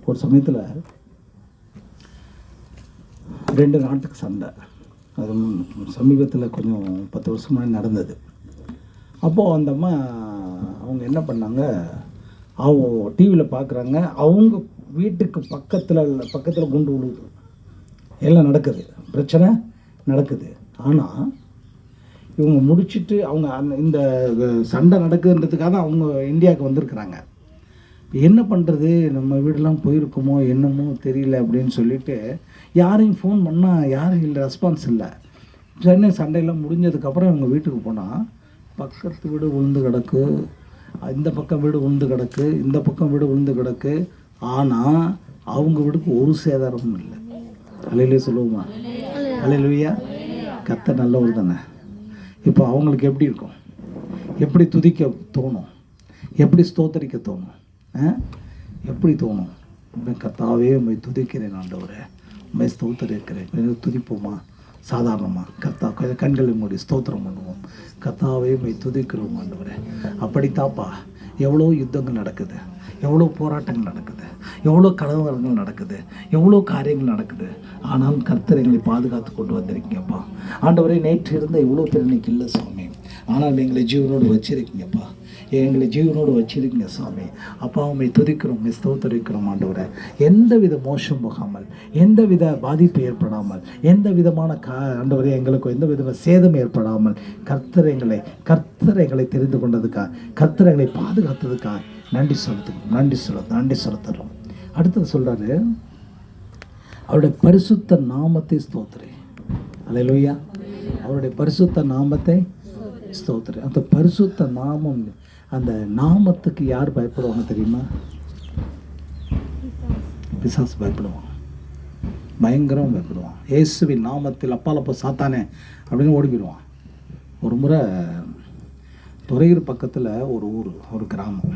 ஒரு சமயத்தில் 2 நாட்டுக்கு சண்டை. அது சமீபத்தில் கொஞ்சம் 10 வருஷம் முன்னாடி நடந்தது. அப்போது அந்த அம்மா அவங்க என்ன பண்ணாங்க, அவங்க டிவியில் பார்க்குறாங்க, அவங்க வீட்டுக்கு பக்கத்தில் குண்டு விழுகுது, எல்லாம் நடக்குது, பிரச்சனை நடக்குது. ஆனால் இவங்க முடிச்சுட்டு அவங்க இந்த சண்டை நடக்குதுன்றதுக்காக அவங்க இந்தியாவுக்கு வந்திருக்கிறாங்க. என்ன பண்ணுறது, நம்ம வீடெல்லாம் போயிருக்குமோ என்னமோ தெரியல அப்படின்னு சொல்லிட்டு யாரையும் ஃபோன் பண்ணால் யாரும் இல்லை, ரெஸ்பான்ஸ் இல்லை. சென்னை சண்டையெல்லாம் முடிஞ்சதுக்கப்புறம் இவங்க வீட்டுக்கு போனால் பக்கத்து வீடு உளுந்து கிடக்கு, இந்த பக்கம் வீடு உளுந்து கிடக்கு, இந்த பக்கம் வீடு உளுந்து கிடக்கு. ஆனால் அவங்க வீட்டுக்கு ஒரு சேதாரமும் இல்லை. அல்லேலூயா சொல்லுவோமா? அல்லேலூயா. கர்த்தர் நல்லவர் தானே. இப்போ அவங்களுக்கு எப்படி இருக்கும்? எப்படி துதிக்க தோணும்? எப்படி ஸ்தோத்தரிக்க தோணும்? எப்படி தோணும்? கர்த்தாவே உம்மை துதிக்கிறேன் ஆண்டவரே, உம்மை ஸ்தோத்தரிக்கிறேன். துதிப்போமா? சாதாரணமாக கர்த்தா கண்களை மூடி ஸ்தோத்திரம் பண்ணுவோம். கர்த்தாவே உம்மை துதிக்கிறோம் ஆண்டவரே. அப்படித்தாப்பா எவ்வளோ யுத்தங்கள் நடக்குது, எவ்வளோ போராட்டங்கள் நடக்குது, எவ்வளோ கலவரங்கள் நடக்குது, எவ்வளோ காரியங்கள் நடக்குது. ஆனாலும் கர்த்தர் எங்களை பாதுகாத்து கொண்டு வந்திருக்கீங்கப்பா ஆண்டவரே. நேற்று இருந்த இவ்வளோ பேர் இன்னைக்கு இல்லை சாமி, ஆனால் எங்களை ஜீவனோடு வச்சிருக்கீங்கப்பா, எங்களை ஜீவனோடு வச்சிருக்கீங்க சாமி. அப்பா உண்மை துதிக்கிறோம், ஸ்தோத்தரிக்கிறோம் ஆண்டவரே. எந்த வித மோசம் போகாமல், எந்த வித பாதிப்பு ஏற்படாமல், எந்த விதமான ஆண்டவரே எங்களுக்கு எந்த வித சேதம் ஏற்படாமல் கர்த்தர் எங்களை தெரிந்து கொண்டதுக்காக, கர்த்தர் எங்களை பாதுகாத்ததுக்காக நன்றி செலுத்துறோம். அடுத்தது சொல்றாரு, அவருடைய பரிசுத்த நாமத்தை ஸ்தோத்திரி. அல்லேலூயா. அவருடைய பரிசுத்த நாமத்தை ஸ்தோத்திரி. அந்த பரிசுத்த நாமம், அந்த நாமத்துக்கு யார் பயப்படுவாங்க தெரியுமா? பிசாசு பயப்படுவான், பயங்கரம் பயப்படுவான். இயேசுவின் நாமத்தில் அப்பாலப்போ சாத்தானே அப்படின்னு ஓடிக்கிடுவான். ஒரு முறை துறையூர் பக்கத்தில் ஒரு ஊர், ஒரு கிராமம்.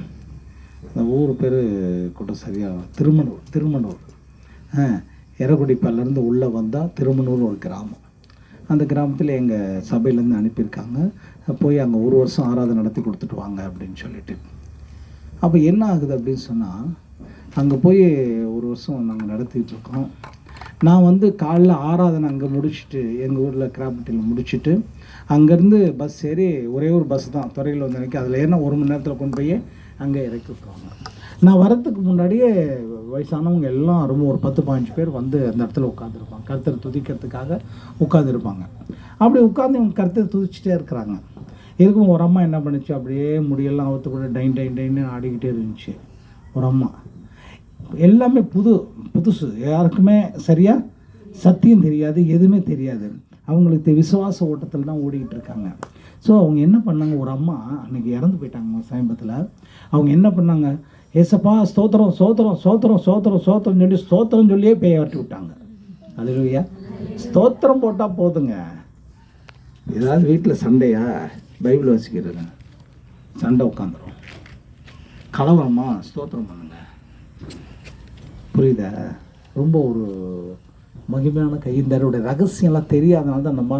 அந்த ஊர் பேர் கூட சரியாக திருமணூர். எரகுடிப்பாலேருந்து உள்ளே வந்தால் திருமணூர் ஒரு கிராமம். அந்த கிராமத்தில் எங்கள் சபையிலேருந்து அனுப்பியிருக்காங்க, போய் அங்கே ஒரு வருஷம் ஆராதனை நடத்தி கொடுத்துட்டு வாங்க அப்படின்னு சொல்லிட்டு. அப்போ என்ன ஆகுது அப்படின்னு சொன்னால், அங்கே போய் ஒரு வருஷம் நாங்கள் நடத்திட்டுருக்கோம். நான் காலைல ஆராதனை அங்கே முடிச்சுட்டு, எங்கள் ஊரில் கிராமத்தில் முடிச்சுட்டு அங்கேருந்து பஸ் ஏறி, ஒரே ஒரு பஸ் தான் துறையில் வந்து நினைக்க, அதில் ஏன்னா 1 மணி நேரத்தில் கொண்டு போய் அங்கே இறக்கி விட்டுருவாங்க. நான் வரத்துக்கு முன்னாடியே வயசானவங்க எல்லாம் ரொம்ப ஒரு 10-15 பேர் வந்து அந்த இடத்துல உட்காந்துருப்பாங்க, கர்த்தரை துதிக்கிறதுக்காக உட்காந்துருப்பாங்க. அப்படி உட்காந்து இவங்க கர்த்தரை துதிச்சிட்டே இருக்கிறாங்க. இருக்கும் ஒரு அம்மா என்ன பண்ணிச்சு, அப்படியே முடியெல்லாம் அவுத்து கூட டைன்னு ஆடிக்கிட்டே இருந்துச்சு. ஒரு அம்மா எல்லாமே புதுசு, யாருக்குமே சரியாக சத்தியம் தெரியாது, எதுவுமே தெரியாது. அவங்களுக்கு விசுவாச ஓட்டத்தில் தான் ஓடிக்கிட்டு இருக்காங்க. ஸோ அவங்க என்ன பண்ணாங்க, ஒரு அம்மா அன்றைக்கி இறந்து போயிட்டாங்க சமீபத்தில். அவங்க என்ன பண்ணாங்க, ஏசப்பா ஸ்தோத்திரம் ஸ்தோத்திரம் ஸ்தோத்திரம் ஸ்தோத்திரம் ஸ்தோத்திரம் சொல்லி ஸ்தோத்திரம் சொல்லியே பேய் ஆட்டி விட்டாங்க. அல்லேலூயா. ஸ்தோத்திரம் போட்டால் போதுங்க. ஏதாவது வீட்டில் சண்டையா, பைபிள் வாசிக்கிறது சண்டை உட்காந்துரும். கலவரமா, ஸ்தோத்திரம் பண்ணுங்க. புரியுதா? ரொம்ப ஒரு மகிமையான கைந்தருடைய ரகசியம்லாம் தெரியாதனால தான் நம்ம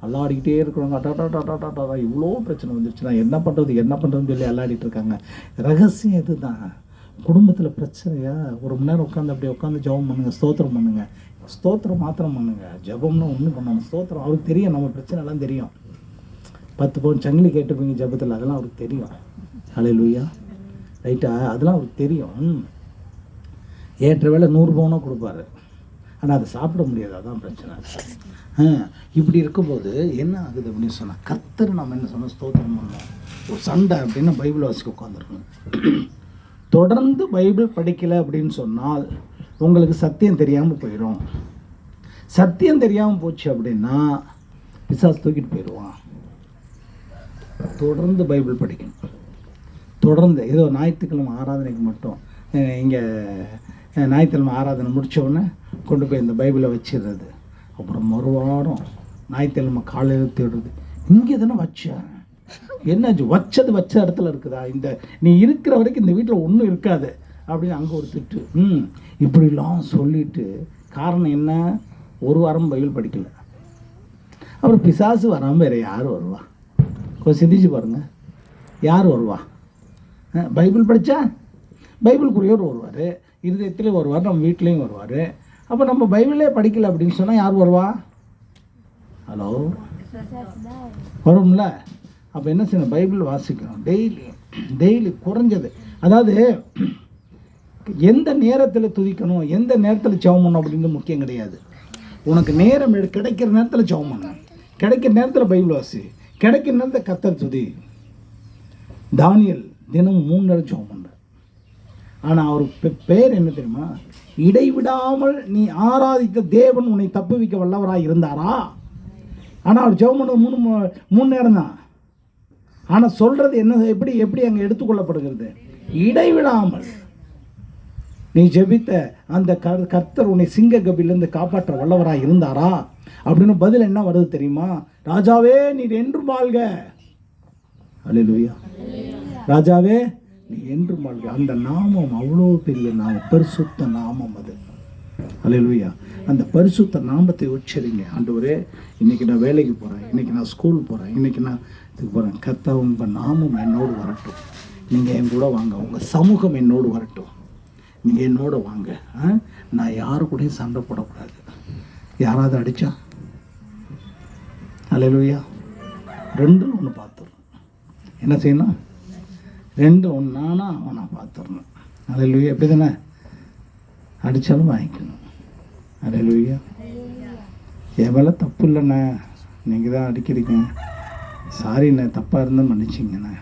அல்லாடிக்கிட்டே இருக்கிறவங்க அட்டாட்டாட்டாட்டாட்டா இவ்வளோ பிரச்சனை வந்துருச்சுன்னா என்ன பண்ணுறதுன்னு சொல்லி அல்லாடிட்டு இருக்காங்க. ரகசியம் இது தான். குடும்பத்தில் பிரச்சனையா, 1 மணி நேரம் அப்படியே உட்காந்து ஜெபம் பண்ணுங்கள், ஸ்தோத்திரம் பண்ணுங்கள். ஸ்தோத்திரம் மாத்திரம் பண்ணுங்கள், ஜெபம்னு ஒன்றும் பண்ணணும். ஸ்தோத்திரம் அவருக்கு தெரியும், நம்ம பிரச்சனைலாம் தெரியும். 10 பவுன் சங்கிலி கேட்டுப்பீங்க ஜெபத்தில், அதெல்லாம் அவருக்கு தெரியும். அல்லேலூயா. ரைட்டா? அதெல்லாம் அவருக்கு தெரியும். ஏற்ற வேலை 100 பவுனோ கொடுப்பாரு, ஆனால் அதை சாப்பிட முடியாது, அதான் பிரச்சனை. இப்படி இருக்கும்போது என்ன ஆகுது அப்படின்னு சொன்னால், கர்த்தர் நம்ம என்ன சொன்னால் ஸ்தோத்திரம் பண்ணோம். ஒரு சண்டை அப்படின்னா பைபிள் வாசிக்க உட்காந்துருக்கணும். தொடர்ந்து பைபிள் படிக்கலை அப்படின்னு சொன்னால் உங்களுக்கு சத்தியம் தெரியாமல் போயிடும். சத்தியம் தெரியாமல் போச்சு அப்படின்னா பிசாசு தூக்கிட்டு போயிடுவான். தொடர்ந்து பைபிள் படிக்கணும். தொடர்ந்து ஏதோ ஞாயிற்றுக்கிழமை ஆராதனைக்கு மட்டும், இங்கே ஞாயிற்றுக்கிழமை ஆராதனை முடித்தோடனே கொண்டு போய் இந்த பைபிளை வச்சிடுறது. அப்புறம் மறுவாரம் ஞாயிற்றுக்கிழமை காலையில் தேடுறது, இங்கே தானே வச்சேன், என்னாச்சு, வச்ச இடத்துல இருக்குதா, இந்த நீ இருக்கிற வரைக்கும் இந்த வீட்டில் ஒன்றும் இருக்காது அப்படின்னு அங்கே ஒரு திட்டு. இப்படிலாம் சொல்லிட்டு காரணம் என்ன, 1 வாரம் பைபிள் படிக்கலை. அப்புறம் பிசாசு வராமல் வேறு யார் வருவா? கொஞ்சம் சிந்திச்சு பாருங்கள், யார் வருவா? பைபிள் படித்தா பைபிளுக்குரியவர் வருவார், இருதயத்திலே வருவார், நம்ம வீட்லேயும் வருவார். அப்போ நம்ம பைபிளே படிக்கலை அப்படின்னு சொன்னால் யார் வருவா? ஹலோ, வரும்ல? அப்போ என்ன செய்யணும், பைபிள் வாசிக்கணும் டெய்லி குறைஞ்சது. அதாவது எந்த நேரத்தில் துதிக்கணும், எந்த நேரத்தில் ஜெபம் பண்ணணும் அப்படின்றது முக்கியம் கிடையாது. உனக்கு நேரம் கிடைக்கிற நேரத்தில் ஜெபம் பண்ணு, கிடைக்கிற நேரத்தில் பைபிள் வாசி, கிடைக்கிற நேரத்தில் கர்த்தர் துதி. தானியேல் தினமும் 3 நேரம் ஜெபம் பண்ணார். ஆனால் அவர் பேர் என்ன தெரியுமா? இடைவிடாமல் நீ ஆராதித்த தேவன் உன்னை தப்புவிக்க வல்லவராக இருந்தாரா? ஆனால் அவர் ஜெபம் பண்ணது 3 நேரம் தான். ஆனால் சொல்கிறது என்ன, எப்படி அங்கே எடுத்துக்கொள்ளப்படுகிறது? இடைவிடாமல் நீ ஜெபித்த அந்த கர்த்தர் உன்னை சிங்க கபிலிருந்து காப்பாற்ற வல்லவராக இருந்தாரா அப்படின்னு பதில் என்ன வருது தெரியுமா? ராஜாவே நீர் என்றும் வாழ்க. அல்லேலூயா. ராஜாவே நீ என்றும் வாழ்க. அந்த நாமம் அவ்வளோ பெரிய நாமம், பரிசுத்த நாமம் அது. அல்லேலூயா. அந்த பரிசுத்த நாமத்தை உச்சரிங்க. ஆண்டவரே, இன்னைக்கு நான் வேலைக்கு போகிறேன், இன்னைக்கு நான் ஸ்கூல் போகிறேன், இன்னைக்கு நான் இதுக்கு போகிறேன். கர்த்தா உங்கள் நாமம் என்னோடு வரட்டும். நீங்கள் என் கூட வாங்க, உங்கள் சமூகம் என்னோடு வரட்டும். நீங்கள் என்னோட வாங்க. நான் யாரு கூடயும் சண்டை போடக்கூடாது. யாராவது அடித்தா அல்லேலூயா 2-1 பார்த்துடணும். என்ன செய்யணும்? 2-1 நானா அவனை பார்த்துடணும். அல்லேலூயா. எப்படி தானே? அடித்தாலும் வாங்கிக்கணும். அல்லேலூயா. என் மேலே தப்பு இல்லைண்ணே, நீங்கள் தான் அடிக்கிறீங்க, சாரிண்ணே, தப்பாக இருந்தால் மன்னிச்சிங்கண்ணே,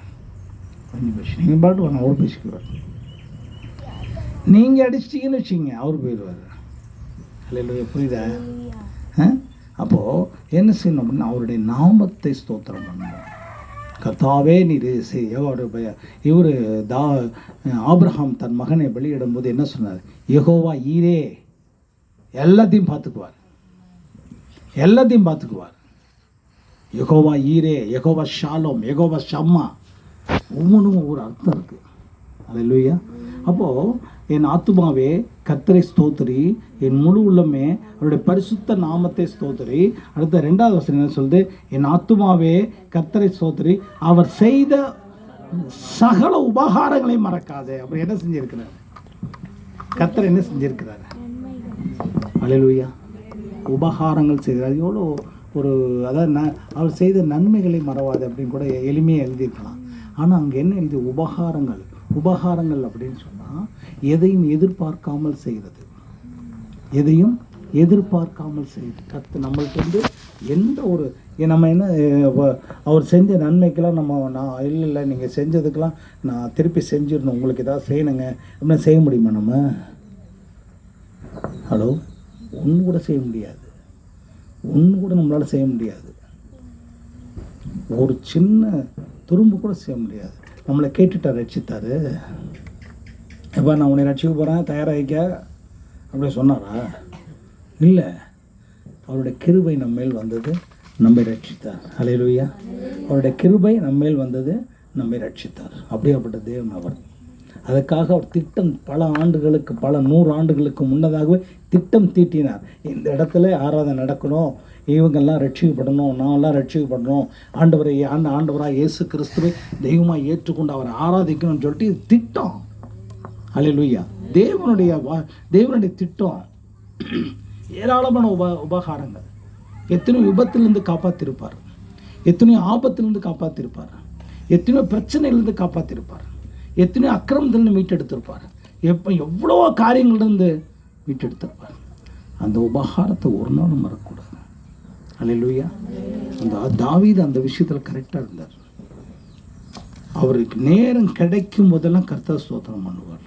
கொஞ்சம் பேசி நீங்கள் பாட்டு வாங்க, அவர் பேசிக்குவார். நீங்கள் அடிச்சிட்டிங்கன்னு வச்சிங்க, அவர் போயிடுவார். அல்லேலூயா. புரியுதா? அப்போது என்ன செய்யணும் அப்படின்னா, அவருடைய நாமத்தை ஸ்தோத்திரம் பண்ணணும். கர்த்தாவே நீர் இவர் ஆபிரகாம் தன் மகனை பலியிடும்போது என்ன சொன்னார்? யெகோவா ஈரே, எல்லாத்தையும் பார்த்துக்குவார், எல்லாத்தையும் பார்த்துக்குவார். யெகோவா ஈரே, யெகோவா ஷாலோம், யெகோவா ஷம்மா, ஒவ்வொன்றும் ஒவ்வொரு அர்த்தம் இருக்குது. அல்லேலூயா. அப்போது என் ஆத்துமாவே கர்த்தரை ஸ்தோத்திரி, என் முழு உள்ளமே அவருடைய பரிசுத்த நாமத்தை ஸ்தோத்திரி. அடுத்த 2வது வசனம் என்ன சொல்லுது? என் ஆத்துமாவே கர்த்தரை ஸ்தோத்திரி, அவர் செய்த சகல உபகாரங்களை மறக்காதே. அவர் என்ன செஞ்சிருக்கிறார்? கர்த்தர் என்ன செஞ்சிருக்கிறார்? அல்லேலூயா. உபகாரங்கள் செய்கிறார். எவ்வளோ ஒரு அதாவது அவர் செய்த நன்மைகளை மறவாது அப்படின்னு கூட எளிமையாக எழுதியிருக்கலாம். ஆனால் அங்கே என்ன எழுதி? உபகாரங்கள். உபகாரங்கள் அப்படின்னு சொன்னால் எதையும் எதிர்பார்க்காமல் செய்கிறது, எதையும் எதிர்பார்க்காமல் செய்யுது. கர்த்தர் நம்மள்கிட்ட எந்த ஒரு நம்ம என்ன அவர் செஞ்ச நன்மைக்கெல்லாம் நான் இல்லை நீங்கள் செஞ்சதுக்கெல்லாம் நான் திருப்பி செஞ்சிடணும், உங்களுக்கு ஏதாவது செய்யணுங்க அப்படின்னு செய்ய முடியுமா? நம்ம ஹலோ, ஒன்று கூட செய்ய முடியாது, ஒன்று கூட நம்மளால் செய்ய முடியாது. ஒரு சின்ன துரும்பு கூட செய்ய முடியாது. நம்மளை கேட்டுட்டார், ரட்சித்தார். எப்போ நான் உன்னை ரட்சிக்க போகிறேன், தயாராகிக்க அப்படி சொன்னாரா? இல்லை. அவருடைய கிருபை நம்மேல் வந்தது, நம்மை ரட்சித்தார். அல்லேலூயா. அவருடைய கிருபை நம்மேல் வந்தது, நம்மை ரட்சித்தார். அப்படியாப்பட்ட தேவன் அவர். அதுக்காக அவர் திட்டம் பல ஆண்டுகளுக்கு, பல 100 ஆண்டுகளுக்கு முன்னதாகவே திட்டம் தீட்டினார். இந்த இடத்துல ஆராதனை நடக்கணும், இவங்கெல்லாம் ரட்சிக்கப்படணும், நான்லாம் ரட்சிக்கப்படணும், ஆண்டவராக இயேசு கிறிஸ்துவை தெய்வமாக ஏற்றுக்கொண்டு அவரை ஆராதிக்கணும்னு சொல்லிட்டு திட்டம். அல்லேலூயா. தேவனுடைய திட்டம். ஏராளமான உபகாரங்கள். எத்தனையோ விபத்திலிருந்து காப்பாற்றிருப்பார், எத்தனையோ ஆபத்திலிருந்து காப்பாற்றிருப்பார், எத்தனையோ பிரச்சனையிலிருந்து காப்பாற்றிருப்பார், எத்தனையோ அக்கிரமத்திலிருந்து மீட்டெடுத்திருப்பார், எவ்வளோ காரியங்களிலிருந்து மீட்டெடுத்திருப்பார். அந்த உபகாரத்தை ஒரு நாளும் மறக்கக்கூடாது. அல்லேலூயா. அந்த தாவீது அந்த விஷயத்தில் கரெக்டாக இருந்தார். அவருக்கு நேரம் கிடைக்கும் போதெல்லாம் கர்த்தர் ஸ்தோத்திரம் பண்ணுவார்,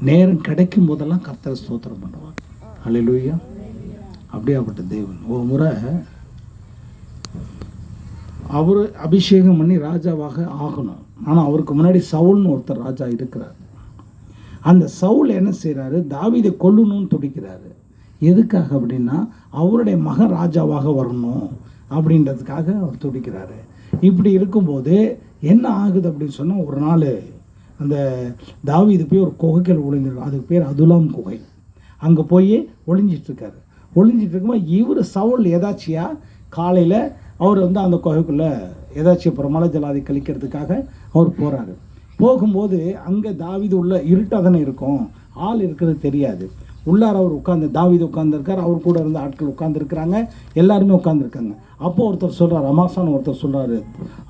நேரம் கிடைக்கும் போதெல்லாம் கர்த்தர் ஸ்தோத்திரம் பண்ணுவார். அல்லேலூயா. அப்படியாப்பட்ட தேவன். ஒரு முறை அவர் அபிஷேகம் பண்ணி ராஜாவாக ஆகணும். ஆனால் அவருக்கு முன்னாடி சவுல்னு ஒருத்தர் ராஜா இருக்கிறார். அந்த சவுல் என்ன செய்கிறாரு? தாவீதை கொல்லணும்னு துடிக்கிறாரு. எதுக்காக அப்படின்னா அவருடைய மகன் ராஜாவாக வரணும் அப்படின்றதுக்காக அவர் துடிக்கிறாரு. இப்படி இருக்கும்போது என்ன ஆகுது அப்படின்னு சொன்னால், ஒரு நாள் அந்த தாவீது போய் ஒரு குகைகள் ஒளிஞ்சிருக்கும், அதுக்கு பேர் அதுலாம் குகை. அங்கே போய் ஒளிஞ்சிட்ருக்காரு. ஒளிஞ்சிட்டு இருக்கும்போது இவர் சவுல் ஏதாச்சியா காலையில் அவர் அந்த குகைக்குள்ளே ஏதாச்சும் அப்புறம் மலை ஜலாதி கழிக்கிறதுக்காக அவர் போகிறாரு. போகும்போது அங்கே தாவீது உள்ள இருட்டாக தானே இருக்கும், ஆள் இருக்கிறது தெரியாது. உள்ளார அவர் தாவீது உட்காந்துருக்கார், அவர் கூட இருந்த ஆட்கள் உட்காந்துருக்குறாங்க, எல்லாருமே உட்காந்துருக்காங்க. அப்போது ஒருத்தர் சொல்கிறார், அமாசான்னு ஒருத்தர் சொல்கிறாரு,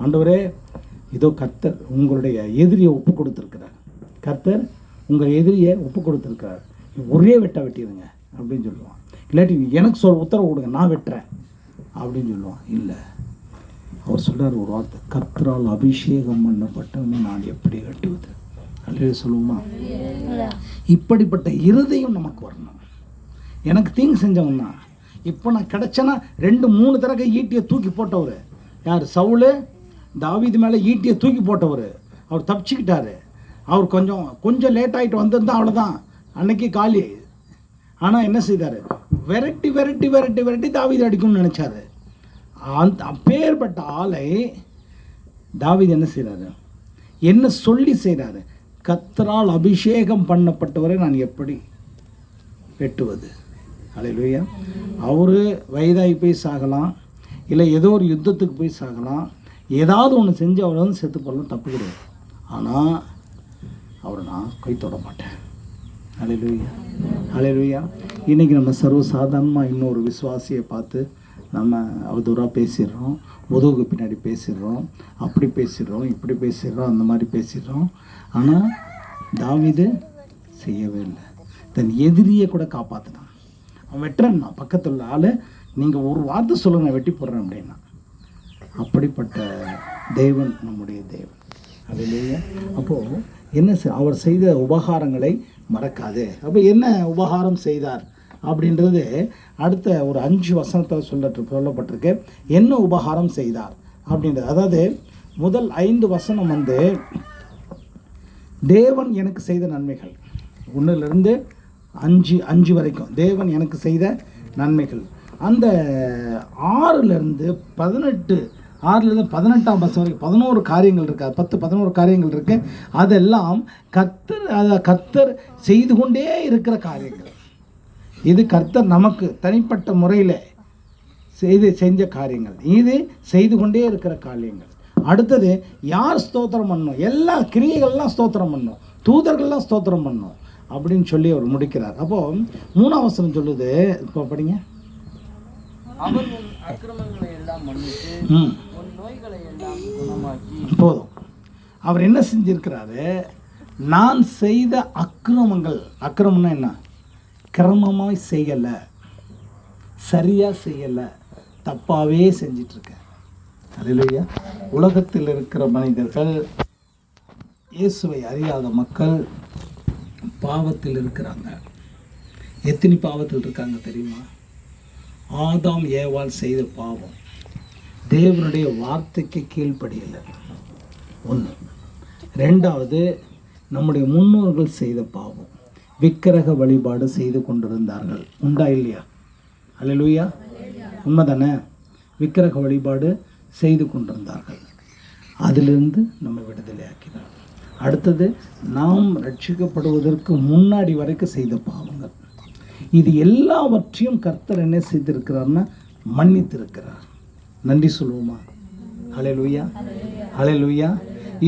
ஆண்டவரே இதோ கர்த்தர் உங்களுடைய எதிரியை ஒப்பு கொடுத்துருக்கிறார், கர்த்தர் உங்கள் எதிரியை ஒப்பு கொடுத்துருக்கிறார், ஒரே வெட்டிடுங்க அப்படின்னு சொல்லுவான். இல்லாட்டி எனக்கு உத்தரவு கொடுங்க, நான் வெட்டுறேன் அப்படின்னு சொல்லுவான். இல்லை, அவர் சொல்கிறார் ஒரு வார்த்தை, கர்த்தரால் அபிஷேகம் பண்ணப்பட்டவனை நான் எப்படி வெட்டுவது? அல்லே சொல்லுவோமா? இப்படிப்பட்ட இருதயம் நமக்கு வரணும். எனக்கு தீங்கு செஞ்சவன் தான். இப்போ நான் கிடச்சேன்னா 2-3 தடவை ஈட்டியை தூக்கி போட்டவர் யார்? சவுல். தாவீது மேலே ஈட்டியை தூக்கி போட்டவர். அவர் தப்பிச்சுக்கிட்டாரு. அவர் கொஞ்சம் லேட் ஆகிட்டு வந்திருந்தா அவ்வளோதான், அன்னைக்கு காலி. ஆனால் என்ன செய்தார்? விரட்டி விரட்டி விரட்டி விரட்டி தாவீது அடிக்கணும்னு நினச்சாரு. அந்த அப்பேற்பட்ட ஆளை தாவீது என்ன செய்கிறாரு? என்ன சொல்லி செய்கிறாரு? கர்த்தரால் அபிஷேகம் பண்ணப்பட்டவரை நான் எப்படி வெட்டுவது? அல்லேலூயா. அவர் வயதாகி போய் சாகலாம், இல்லை ஏதோ ஒரு யுத்தத்துக்கு போய் சாகலாம், ஏதாவது ஒன்று செஞ்சு அவரை வந்து செத்து போடலாம், தப்பு கிடையாது. ஆனால் அவரை நான் கை தொட மாட்டேன். அல்லேலூயா, அல்லேலூயா. இன்றைக்கி நம்ம சர்வசாதாரணமாக இன்னொரு விசுவாசியை பார்த்து நம்ம அவதூறாக பேசிடுறோம், முதுகுக்கு பின்னாடி பேசிடுறோம், அப்படி பேசிடுறோம், இப்படி பேசிடுறோம், அந்த மாதிரி பேசிடுறோம். ஆனால் தாவீது செய்யவே இல்லை. தன் எதிரியை கூட காப்பாற்றினான். அவன் வெட்டுறேன், நான் பக்கத்தில் உள்ள ஆள், நீங்கள் ஒரு வார்த்தை சொல்லுங்க, நான் வெட்டி போடுறேன் அப்படின்னா. அப்படிப்பட்ட தேவன் நம்முடைய தேவன். அல்லேலூயா. அப்போது என்ன அவர் செய்த உபகாரங்களை மறக்காதே. அப்போ என்ன உபகாரம் செய்தார் அப்படின்றது அடுத்த ஒரு 5 வசனத்தில் சொல்லப்பட்டிருக்கு. என்ன உபகாரம் செய்தார் அப்படின்றது. அதாவது முதல் 5 வசனம் வந்து தேவன் எனக்கு செய்த நன்மைகள், 1லிருந்து 5 வரைக்கும் தேவன் எனக்கு செய்த நன்மைகள். அந்த 6லிருந்து 18ஆம் வசனம் வரைக்கும் 11 காரியங்கள் இருக்குது. 10-11 காரியங்கள் இருக்குது. அதெல்லாம் கர்த்தர் செய்து கொண்டே இருக்கிற காரியங்கள். இது கர்த்தர் நமக்கு தனிப்பட்ட முறையில் செஞ்ச காரியங்கள். இது செய்து கொண்டே இருக்கிற காரியங்கள். அடுத்தது யார் ஸ்தோத்திரம் பண்ணணும்? எல்லா கிரியைகள்லாம் ஸ்தோத்திரம் பண்ணணும், தூதர்கள்லாம் ஸ்தோத்திரம் பண்ணணும் அப்படின்னு சொல்லி அவர் முடிக்கிறார். அப்போது 3ஆம் வசனம் சொல்லுது, இப்போ படிங்க. அவர் உன் அக்கிரமங்களை எல்லாம் மன்னித்து உன் நோய்களை எல்லாம் குணமாக்கி. போதும். அவர் என்ன செஞ்சிருக்கிறாரு? நான் செய்த அக்கிரமம்னா என்ன? கிரமமாய் செய்யலை, சரியாக செய்யலை, தப்பாகவே செஞ்சிட்ருக்கேன். அல்லேலூயா. உலகத்தில் இருக்கிற மனிதர்கள், இயேசுவை அறியாத மக்கள் பாவத்தில் இருக்கிறாங்க. எத்தனை பாவத்தில் இருக்காங்க தெரியுமா? ஆதாம் ஏவாள் செய்த பாவம், தேவனுடைய வார்த்தைக்கு கீழ்ப்படியலை. 1. 2வது, நம்முடைய முன்னோர்கள் செய்த பாவம், விக்கிரக வழிபாடு செய்து கொண்டிருந்தார்கள். உண்டா இல்லையா? அல்லேலூயா. உண்மைதானே? விக்கிரக வழிபாடு செய்து கொண்டிருந்தார்கள். அதிலிருந்து நம்ம விடுதலை ஆக்கினார். அடுத்தது, நாம் ரட்சிக்கப்படுவதற்கு முன்னாடி வரைக்கும் செய்த பாவங்கள். இது எல்லாவற்றையும் கர்த்தர் என்ன செய்திருக்கிறார்னா மன்னித்திருக்கிறார். நன்றி சொல்லுவோமா? அல்லேலூயா, அல்லேலூயா.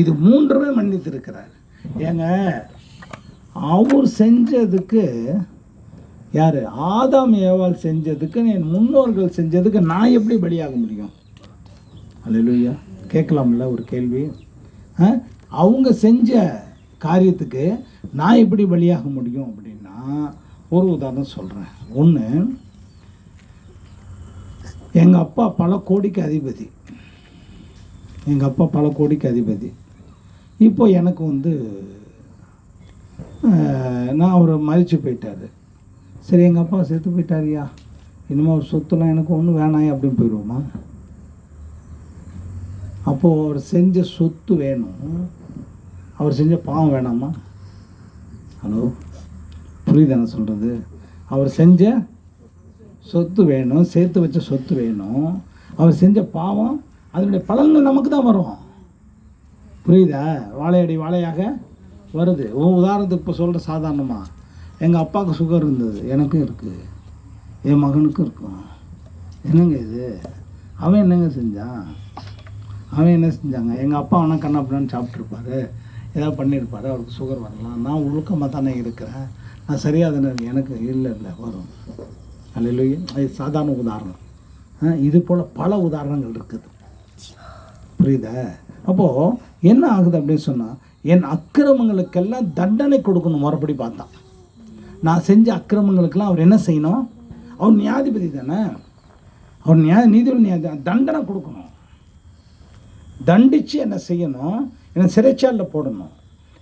இது 3மே மன்னித்திருக்கிறார். ஏங்க, அவர் செஞ்சதுக்கு, யார்? ஆதாம் ஏவாள் செஞ்சதுக்கு, என் முன்னோர்கள் செஞ்சதுக்கு நான் எப்படி பலியாக முடியும்? அல்லேலூயா. கேட்கலாம்ல ஒரு கேள்வி. அவங்க செஞ்ச காரியத்துக்கு நான் எப்படி பலியாக முடியும் அப்படின்னா, ஒரு உதாரணம் சொல்கிறேன். 1, எங்கள் அப்பா பல கோடிக்கு அதிபதி. இப்போ எனக்கு வந்து நான் அவர் மறித்து போயிட்டார். சரி, எங்கள் அப்பா செத்து போயிட்டாரியா, இனிமேல் அவர் சொத்துலாம் எனக்கு ஒன்றும் வேணாம் அப்படின்னு போயிடுவோமா? அப்போது அவர் செஞ்ச சொத்து வேணும், அவர் செஞ்ச பாவம் வேணாமா? ஹலோ, புரியுது என்ன சொல்கிறது? அவர் செஞ்ச சொத்து வேணும், சேர்த்து வச்ச சொத்து வேணும். அவர் செஞ்ச பாவம், அதனுடைய பலன்கள் நமக்கு தான் வரும். புரியுதா? வாழையடி வாழையாக வருது. உதாரணத்துக்கு இப்போ சொல்கிற சாதாரணமாக, எங்கள் அப்பாவுக்கு சுகர் இருந்தது, எனக்கும் இருக்குது, என் மகனுக்கும் இருக்கும். என்னங்க இது? அவன் என்னங்க செஞ்சான்? என்ன செஞ்சாங்க? எங்கள் அப்பா ஆனால் கண்ணாப்பிடான்னு சாப்பிட்ருப்பாரு, ஏதாவது பண்ணியிருப்பாரு, அவருக்கு சுகர் வரலாம். நான் ஒழுக்கமாக தானே இருக்கிறேன், நான் சரியாக தானே இருக்கேன், எனக்கு இல்லை வரும். அல்லேலூயா. அது சாதாரண உதாரணம். இது போல் பல உதாரணங்கள் இருக்குது. புரியுதா? அப்போது என்ன ஆகுது அப்படின்னு சொன்னால், என் அக்கிரமங்களுக்கெல்லாம் தண்டனை கொடுக்கணும். மறுபடி பார்த்தா நான் செஞ்ச அக்கிரமங்களுக்கெல்லாம் அவர் என்ன செய்யணும்? அவர் நியாயாதிபதி தானே, அவர் நீதிபதி தண்டனை கொடுக்கணும், தண்டித்து என்ன செய்யணும், என்னை சிறைச்சாலில் போடணும்,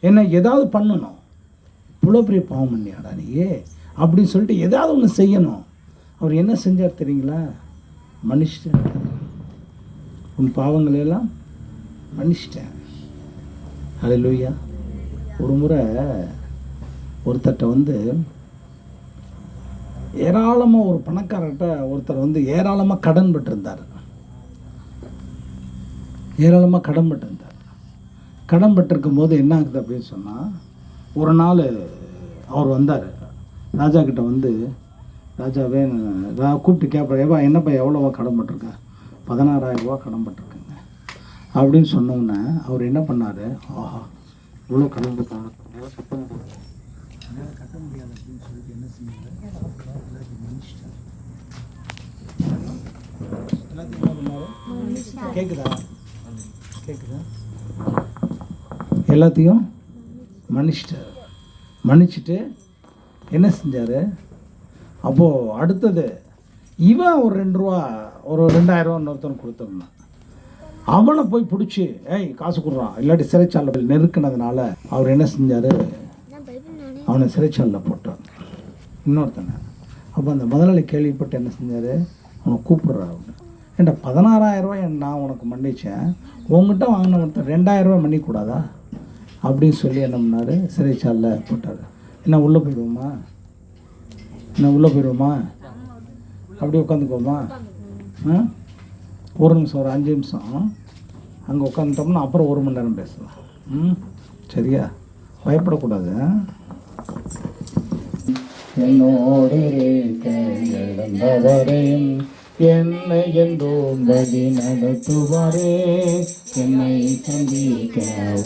என்ன ஏதாவது பண்ணணும். இவ்வளோ பெரிய பாவம் பண்ணியாடா நீயே அப்படின்னு சொல்லிட்டு ஏதாவது ஒன்று செய்யணும். அவர் என்ன செஞ்சார் தெரியுங்களா? மன்னிச்சிட்டார். உன் பாவங்களெல்லாம் மன்னிச்சிட்டேன். ஹல்லேலூயா. ஒரு முறை ஒருத்தர்கிட்ட ஏராளமாக ஒரு பணக்காரர்கிட்ட ஒருத்தர் ஏராளமாக கடன் பட்டிருந்தார். கடன் பட்டிருக்கும் போது என்ன ஆகுது அப்படின்னு சொன்னால், ஒரு நாள் அவர் வந்தார் ராஜா கிட்ட. ராஜாவே கூப்பிட்டு கேட்பார், ஏவா என்னப்பா எவ்வளோவா கடன் பட்டிருக்க? 16,000 ரூபா கடன் பட்டிருக்குங்க அப்படின்னு சொன்னோன்னே அவர் என்ன பண்ணார், ஆஹா இவ்வளோ கடன் பட்டாங்க, கட்ட முடியாது அப்படின்னு சொல்லிட்டு என்ன செஞ்சாங்க, எல்லாத்தையும் என்ன பண்ணாரு? கேட்குதா? எல்லாத்தையும் மன்னிச்சிட்டு என்ன செஞ்சார்? அப்போது அடுத்தது இவன் ஒரு 2 ரூபா ஒரு 2,000 ரூபா இன்னொருத்தனுக்கு கொடுத்துருந்தான். அவனை போய் பிடிச்சி ஏய் காசு கொடுறான் இல்லாட்டி சிறைச்சாலையில் நெருக்கினதுனால அவர் என்ன செஞ்சார், அவனை சிறைச்சாலையில் போட்டார் இன்னொருத்தனை. அப்போ அந்த முதலாளி கேள்விப்பட்டு என்ன செஞ்சார், அவனை கூப்பிடுறாரு. அவனை ஏன்டா 16,000 ரூபாய் நான் உனக்கு மன்னிச்சேன், உங்ககிட்ட வாங்கின ஒருத்தர் 2,000 ரூபாய் மன்னிக்கூடாதா அப்படின்னு சொல்லி என்ன பண்ணார், சிறைச்சாலையில் போட்டார். என்ன உள்ளே போயிடுவோமா, அப்படி உட்காந்துக்கோமா, ஒரு நிமிஷம் ஒரு 5 நிமிஷம் அங்கே உட்காந்துட்டோம்னா அப்புறம் 1 மணி நேரம் பேசலாம். சரியா? பயப்படக்கூடாது. என்னோடு என்னை என்றும் வழி நடத்துவாரே, என்னை சந்திக்க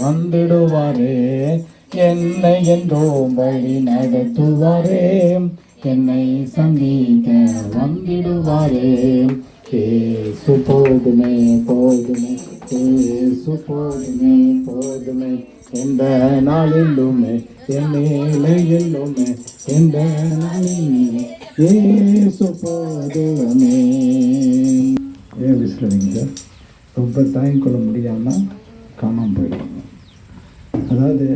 வந்திடுவாரே, என்னை என்றும் வழி நடத்துவாரே, என்னை சந்திக்க வந்திடுவாரே. ஏசு போதுமே போதுமே, ஏசு போதுமே போதுமே, எந்த நாளிலுமே என் மேலே எல்லுமே, எந்த நாளிலுமே ஏசு போதுமே. ஏன் விசிறீங்க? ரொம்ப தாங்கிக் கொள்ள முடியாமல் காணாமல் போயிடுவாங்க. அதாவது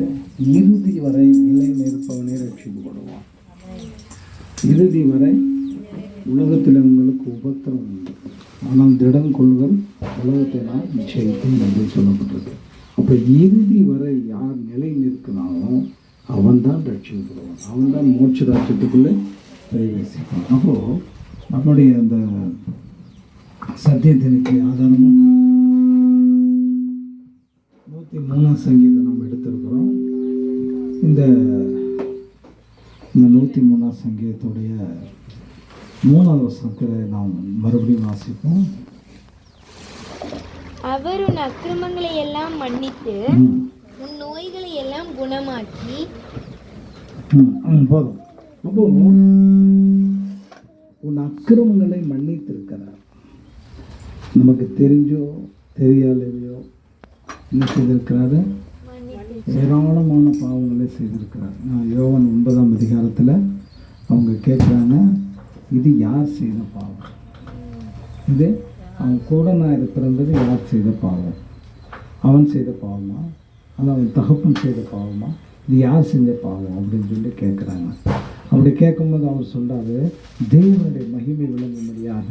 இறுதி வரை நிலை நிற்பவனே ரட்சிக்கப்படுவான். இறுதி வரை உலகத்தில் உங்களுக்கு உபத்திரம் உண்டு, ஆனால் திடம் கொள்கள் உலகத்தை நான் நிச்சயிக்கும் என்று சொல்லப்பட்டிருக்கு. அப்போ இறுதி வரை யார் நிலை நிற்கிறானோ அவன் தான் ரட்சிக்கப்படுவான், அவன் தான் மோட்ச ராஜ்யத்துக்குள்ளே பிரவேசிப்பான். அப்போது நம்முடைய அந்த சத்தியத்தினுக்கு ஆதாரமாக 103ஆம் சங்கீதம் நம்ம எடுத்திருக்கிறோம். இந்த 103ஆம் சங்கீதத்துடைய 3வது வசனத்தில் நாம் மறுபடியும் வாசிப்போம். அவர் உன் அக்கிரமங்களை எல்லாம் மன்னித்து உன் நோய்களை எல்லாம் குணமாக்கி. போதும். அப்போ உன் அக்கிரமங்களை மன்னித்திருக்கிறார். நமக்கு தெரிஞ்சோ தெரியாதையோ என்ன செய்திருக்கிறாரு, ஏராளமான பாவங்களை செய்திருக்கிறார். யோவான் 9ஆம் அதிகாரத்தில் அவங்க கேட்குறாங்க, இது யார் செய்த பாவம், இது அவன் கூட நான் பிறந்தது யார் செய்த பாவம், அவன் செய்த பாவமா அல்ல அவன் தகப்பன் செய்த பாவமா, இது யார் செஞ்ச பாவம் அப்படின்னு சொல்லி கேட்குறாங்க. அப்படி கேட்கும்போது அவர் சொல்கிறாரு, தேவனுடைய மகிமை விளங்கும்படியாக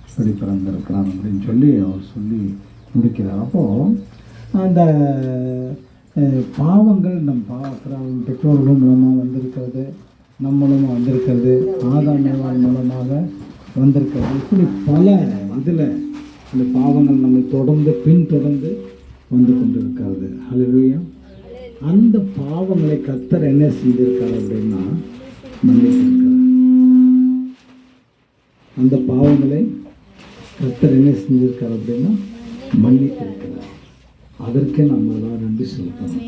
இப்படி பிறந்திருக்கிறான் அப்படின்னு சொல்லி அவர் சொல்லி முடிக்கிறார். அப்போது அந்த பாவங்கள் நம் பெற்றோர்களும் மூலமாக வந்திருக்கிறது, நம்மளும் வந்திருக்கிறது, ஆதாம் ஏவாள் மூலமாக வந்திருக்கிறது. இப்படி பல இதில் இந்த பாவங்கள் நம்மை பின்தொடர்ந்து வந்து கொண்டிருக்கிறது. ஹல்லேலூயா. அந்த பாவங்களை கர்த்தர் என்ன செய்திருக்கார் அப்படின்னா மன்னித்திருக்கிறார். அந்த பாவங்களை கர்த்தர் என்ன செஞ்சிருக்கார் அப்படின்னா மன்னித்திருக்கிறார். அதற்கே நம்ம எல்லாம் நன்றி செலுத்தணும்.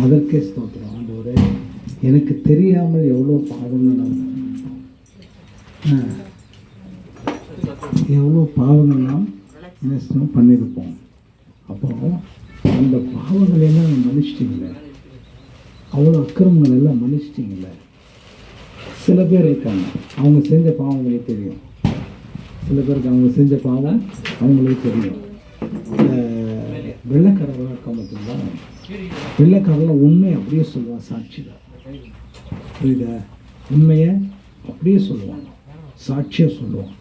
அதற்கே ஸ்தோத்திரம். ஆண்டவரே, எனக்கு தெரியாமல் எவ்வளோ பாவங்கள் நாம் என்ன பண்ணியிருப்போம். அப்போ அந்த பாவங்களெல்லாம் மன்னிச்சிட்டிங்களே, அவ்வளோ அக்கிரமங்கள் எல்லாம் மன்னிச்சிட்டிங்களே, சில பேர் இருக்காங்க, அவங்க செஞ்ச பாவங்களே தெரியும். சில பேருக்கு அவங்க செஞ்ச பாவம் அவங்களுக்கு தெரியும். இந்த வெள்ளைக்காரர்கள் இருக்க பார்த்தீங்களா, வெள்ளைக்காரெல்லாம் உண்மையை அப்படியே சொல்லுவான், சாட்சி தான். புரியுதா? உண்மையை அப்படியே சொல்லுவான், சாட்சியாக சொல்லுவான்,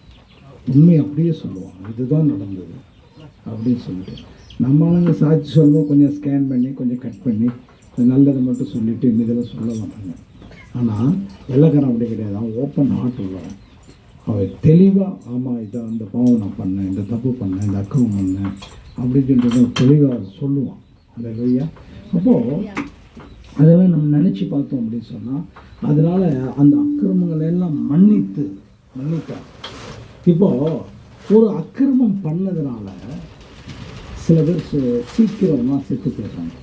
உண்மையை அப்படியே சொல்லுவான், இதுதான் நடந்தது அப்படின்னு சொல்லிட்டு. நம்ம ஆளுங்க சாட்சி சொல்லுவோம், கொஞ்சம் ஸ்கேன் பண்ணி கொஞ்சம் கட் பண்ணி நல்லதை மட்டும் சொல்லிவிட்டு இந்த இதெல்லாம் சொல்ல மாட்டாங்க. ஆனால் வெள்ளைக்காரன் அப்படி கிடையாது. அவன் ஓப்பன் ஹார்ட் உள்ளவன். அவன் தெளிவாக, ஆமாம் இதை அந்த பாவம் நான் பண்ணேன், இந்த தப்பு பண்ணேன், இந்த அக்கிரமம் பண்ணேன் அப்படின்னு சொல்லிட்டு தெளிவாக சொல்லுவான். அந்த லோய்யா. அப்போது அதெல்லாம் நம்ம நினச்சி பார்த்தோம் அப்படின்னு சொன்னால், அதனால் அந்த அக்கிரமங்களை எல்லாம் மன்னித்தார். இப்போது ஒரு அக்கிரமம் பண்ணதுனால சில பேர் சீக்கிரமாக செத்து போயிடுறாங்க.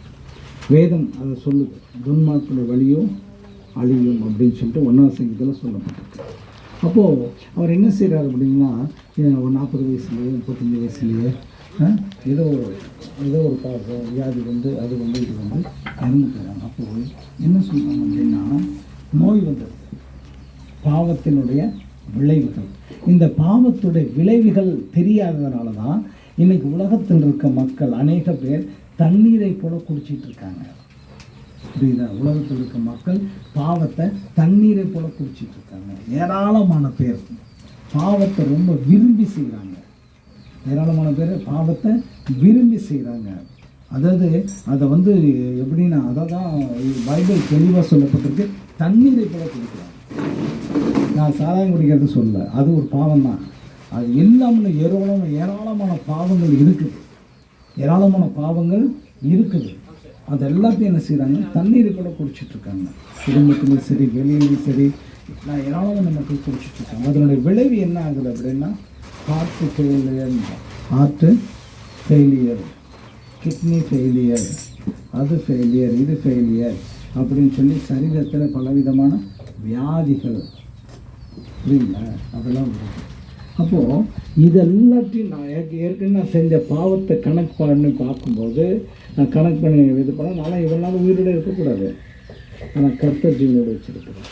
வேதம் அதை சொல்லுது, துன்மார்க்கோட வழியும் அழியும் அப்படின்னு சொல்லிட்டு 1ஆம் சங்கீதத்தில் சொல்லப்பட்டிருக்கு. அப்போது அவர் என்ன செய்கிறார் அப்படின்னா, ஒரு 40 வயசுலேயே 35 வயசுலேயே ஏதோ ஒரு காரணம் வியாதி வந்து அது வந்து இது வந்து இறந்து போகிறாங்க. அப்போது என்ன சொல்கிறாங்க அப்படின்னா, நோய் வந்தது, பாவத்தினுடைய விளைவுகள். இந்த பாவத்துடைய விளைவுகள் தெரியாததுனால தான் இன்னைக்கு உலகத்தில் இருக்க மக்கள் அநேக பேர் தண்ணீரை போல குடிச்சிட்டு இருக்காங்க. புரியுதா? உலகத்தில் இருக்க மக்கள் பாவத்தை தண்ணீரை போல குடிச்சிட்டு இருக்காங்க. ஏராளமான பேர் பாவத்தை ரொம்ப விரும்பி செய்கிறாங்க. ஏராளமான பேர் பாவத்தை விரும்பி செய்கிறாங்க. அதாவது அதை வந்து எப்படின்னா, அதை தான் பைபிள் தெளிவாக சொல்லப்பட்டிருக்கு, தண்ணீரை போல குடிக்கிறாங்க. நான் சாராயம் குடிக்கிறது சொல்ல, அது ஒரு பாவம் தான். அது எல்லாமே ஏராளமான பாவங்கள் இருக்குது. அது எல்லாத்தையும் என்ன செய்கிறாங்க, தண்ணீரை கூட குடிச்சிட்ருக்காங்க. குடும்பத்துலையும் சரி, வெளியிலையும் சரி, நான் ஏராளமான மக்கள் குடிச்சிட்ருக்காங்க. அதனுடைய விளைவு என்ன ஆகுது அப்படின்னா, ஹார்ட் ஃபெயிலியர், கிட்னி ஃபெயிலியர், அது ஃபெயிலியர், இது ஃபெயிலியர் அப்படின்னு சொல்லி சரீரத்தில் பலவிதமான வியாதிகள், புரியுங்களா, அதெல்லாம் வருது. அப்போது இதெல்லாத்தையும் நான் ஏற்கனவே நான் செஞ்ச பாவத்தை கணக்கு பண்ணி பார்க்கும்போது, நான் கணக்கு பண்ணி இது பண்ண நானும் இவனால் உயிரோடு இருக்கக்கூடாது, ஆனால் கர்த்தர் ஜீவனோடு வச்சுருக்கிறேன்.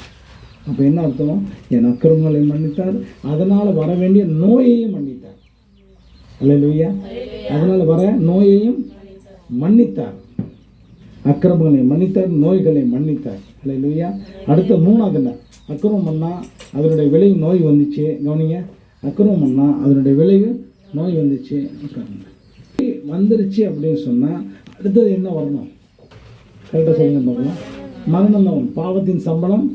அப்போ என்ன அர்த்தம்? என் அக்கிரமங்களை மன்னித்தார், அதனால் வர வேண்டிய நோயையும் மன்னித்தார். அல்லேலூயா. அதனால் வர நோயையும் மன்னித்தார், அக்கிரமங்களை மன்னித்தார், நோய்களை மன்னித்தார். அல்லேலூயா. அடுத்த 3வது என்ன? அக்கிரமம் பண்ணால் அதனுடைய விளைவு நோய் வந்துச்சு. கவனிங்க, அக்கிரமம் பண்ணால் அதனுடைய விளைவு நோய் வந்துச்சு வந்துருச்சு அப்படின்னு சொன்னால் அடுத்தது என்ன வரணும்? கரெக்டாக சொல்லுங்க பார்க்கலாம். மரணம் தான். பாவத்தின் சம்பளம்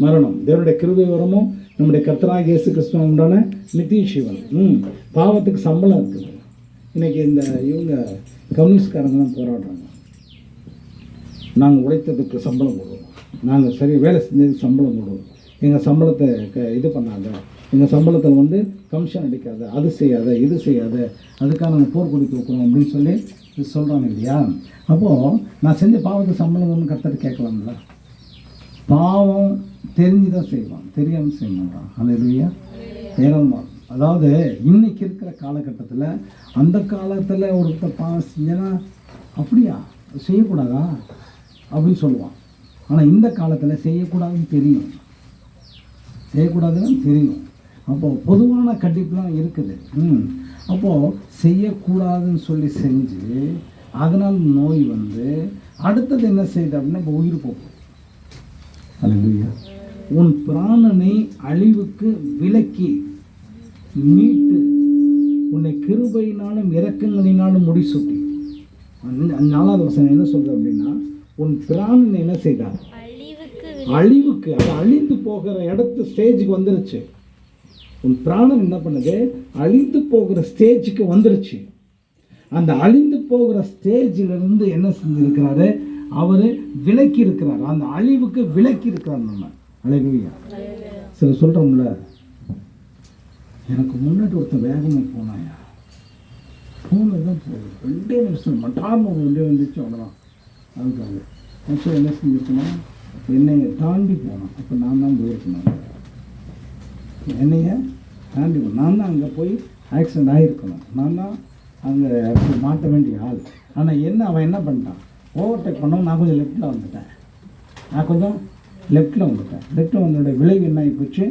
மரணம். தேவனுடைய கிருபை வரமும் நம்முடைய கர்த்தராகிய இயேசு கிறிஸ்துவின் உண்டான நித்திய ஜீவன். பாவத்துக்கு சம்பளம் இருக்குது. இன்றைக்கி இவங்க கம்யூனிஸ்ட்காரங்களாம் போராடுறாங்க. நாங்கள் உழைத்ததுக்கு சம்பளம் கொடுவோம், நாங்கள் சரி வேலை செஞ்சதுக்கு சம்பளம் கொடுவோம், எங்கள் சம்பளத்தை இது பண்ணாத, எங்கள் சம்பளத்தில் வந்து கமிஷன் அடிக்காத, அது செய்யாத, இது செய்யாத, அதுக்காக நாங்கள் போர்க்கொடி தூக்குறோம் அப்படின்னு சொல்லி சொல்கிறாங்க இல்லையா? அப்போது நான் செஞ்ச பாவத்துக்கு சம்பளம் ஒன்று கர்த்தர் கேட்கலாம்ல? பாவம் தெரிஞ்சு தான் செய்வான், தெரியாமல் செய்ய மாட்டான். அல்லேலூயா. ஏராளமாக. அதாவது இன்னைக்கு இருக்கிற காலகட்டத்தில், அந்த காலத்தில் ஒருத்தர் பாவம் செஞ்சேன்னா அப்படியா செய்யக்கூடாதா அப்படின்னு சொல்லுவான். ஆனால் இந்த காலத்தில் செய்யக்கூடாதுன்னு தெரியும், செய்யக்கூடாதுன்னு தெரியும். அப்போது பொதுவான கண்டிப்புலாம் இருக்குது. அப்போது செய்யக்கூடாதுன்னு சொல்லி செஞ்சு அதனால் நோய் வந்து அடுத்தது என்ன செய்யுது அப்படின்னா, இப்போ உயிர் போகும். அல்லேலூயா. உன் பிராணனை அழிவுக்கு விலக்கி மீட்டு உன்னை கிருபையினாலும் இரக்கங்களினாலும் முடிசூட்டி. 4வது வசனம் என்ன சொல்றது அப்படின்னா, உன் பிராணனை என்ன செய்தார்? அழிவுக்கு, அது அழிந்து போகிற இடத்து ஸ்டேஜுக்கு வந்துருச்சு. உன் பிராணன் என்ன பண்ணுது? அழிந்து போகிற ஸ்டேஜுக்கு வந்துருச்சு. அந்த அழிந்து போகிற ஸ்டேஜிலிருந்து என்ன செஞ்சிருக்கிறாரு? அவர் விலக்கி இருக்கிறார், அந்த அழிவுக்கு விலக்கி இருக்கிறார். நம்ம அல்லேலூயா. சில சொல்கிறோம்ல, எனக்கு முன்னாடி ஒருத்தர் வேகமாக போனாயா, ஃபோனில் தான் போகுது, 2 நிமிஷம் மட்டார்னு ஒரு வண்டி வந்துச்சு, அவ்வளோதான். அதுக்காக ஆக்சுவலாக என்ன செஞ்சிச்சுன்னா, என்னையை தாண்டி போனான். அப்போ நான் தான் போயிருக்கணும், என்னையை தாண்டி போனேன். நான் தான் அங்கே போய் ஆக்சிடெண்ட் ஆகிருக்கணும், நான் தான் அங்கே மாட்ட வேண்டிய ஆள். ஆனால் அவன் என்ன பண்ணிட்டான்? ஓவர்டேக் பண்ணோம், நான் கொஞ்சம் லெஃப்டில் வந்துட்டேன், நான் கொஞ்சம் லெஃப்ட்டில் வந்துட்டான். லெஃப்ட்டில் வந்தோட விளைவு என்ன ஆகி போச்சு,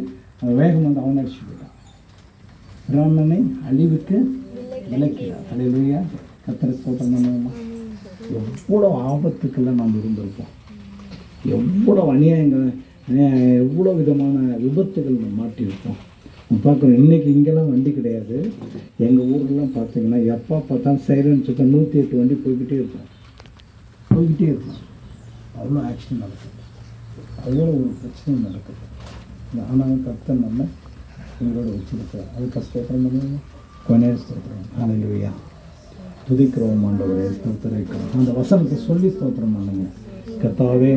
வேகம் வந்து அவன் அடிச்சு போயிட்டான். பிராமணனை அழிவுக்கு விலக்கிறார். அல்லேலூயா. கர்த்தரை ஸ்தோத்திரம் பண்ணுவோமா. எவ்வளோ ஆபத்துக்கெல்லாம் நாம் இருந்திருப்போம், எவ்வளோ அநியாயங்கள், எவ்வளோ விதமான விபத்துகள் நம்ம மாட்டியிருப்போம். பார்க்குறோம். இன்றைக்கி இங்கெல்லாம் வண்டி கிடையாது. எங்கள் ஊர்லாம் பார்த்தீங்கன்னா எப்போ பார்த்தாலும் சைரன் சுத்தம் 108 வண்டி போய்கிட்டே இருக்கும். அவ்வளோ ஆக்சிடென்ட் நடக்குது, அவ்வளோ ஒரு பிரச்சனை நடக்குது. ஆனாலும் கர்த்தர் நம்ம எங்களோட வச்சுருக்கிறோம். அதுக்கு ஸ்தோத்திரம் பண்ணுவோம். கொனே ஸ்தோத்திரம். ஹல்லேலூயா. துதிக்கிறோம் ஆண்டவரே, ஸ்தோத்திரிக்கிறோம். அந்த வசனத்தை சொல்லி ஸ்தோத்திரம் பண்ணுங்க. கர்த்தாவே,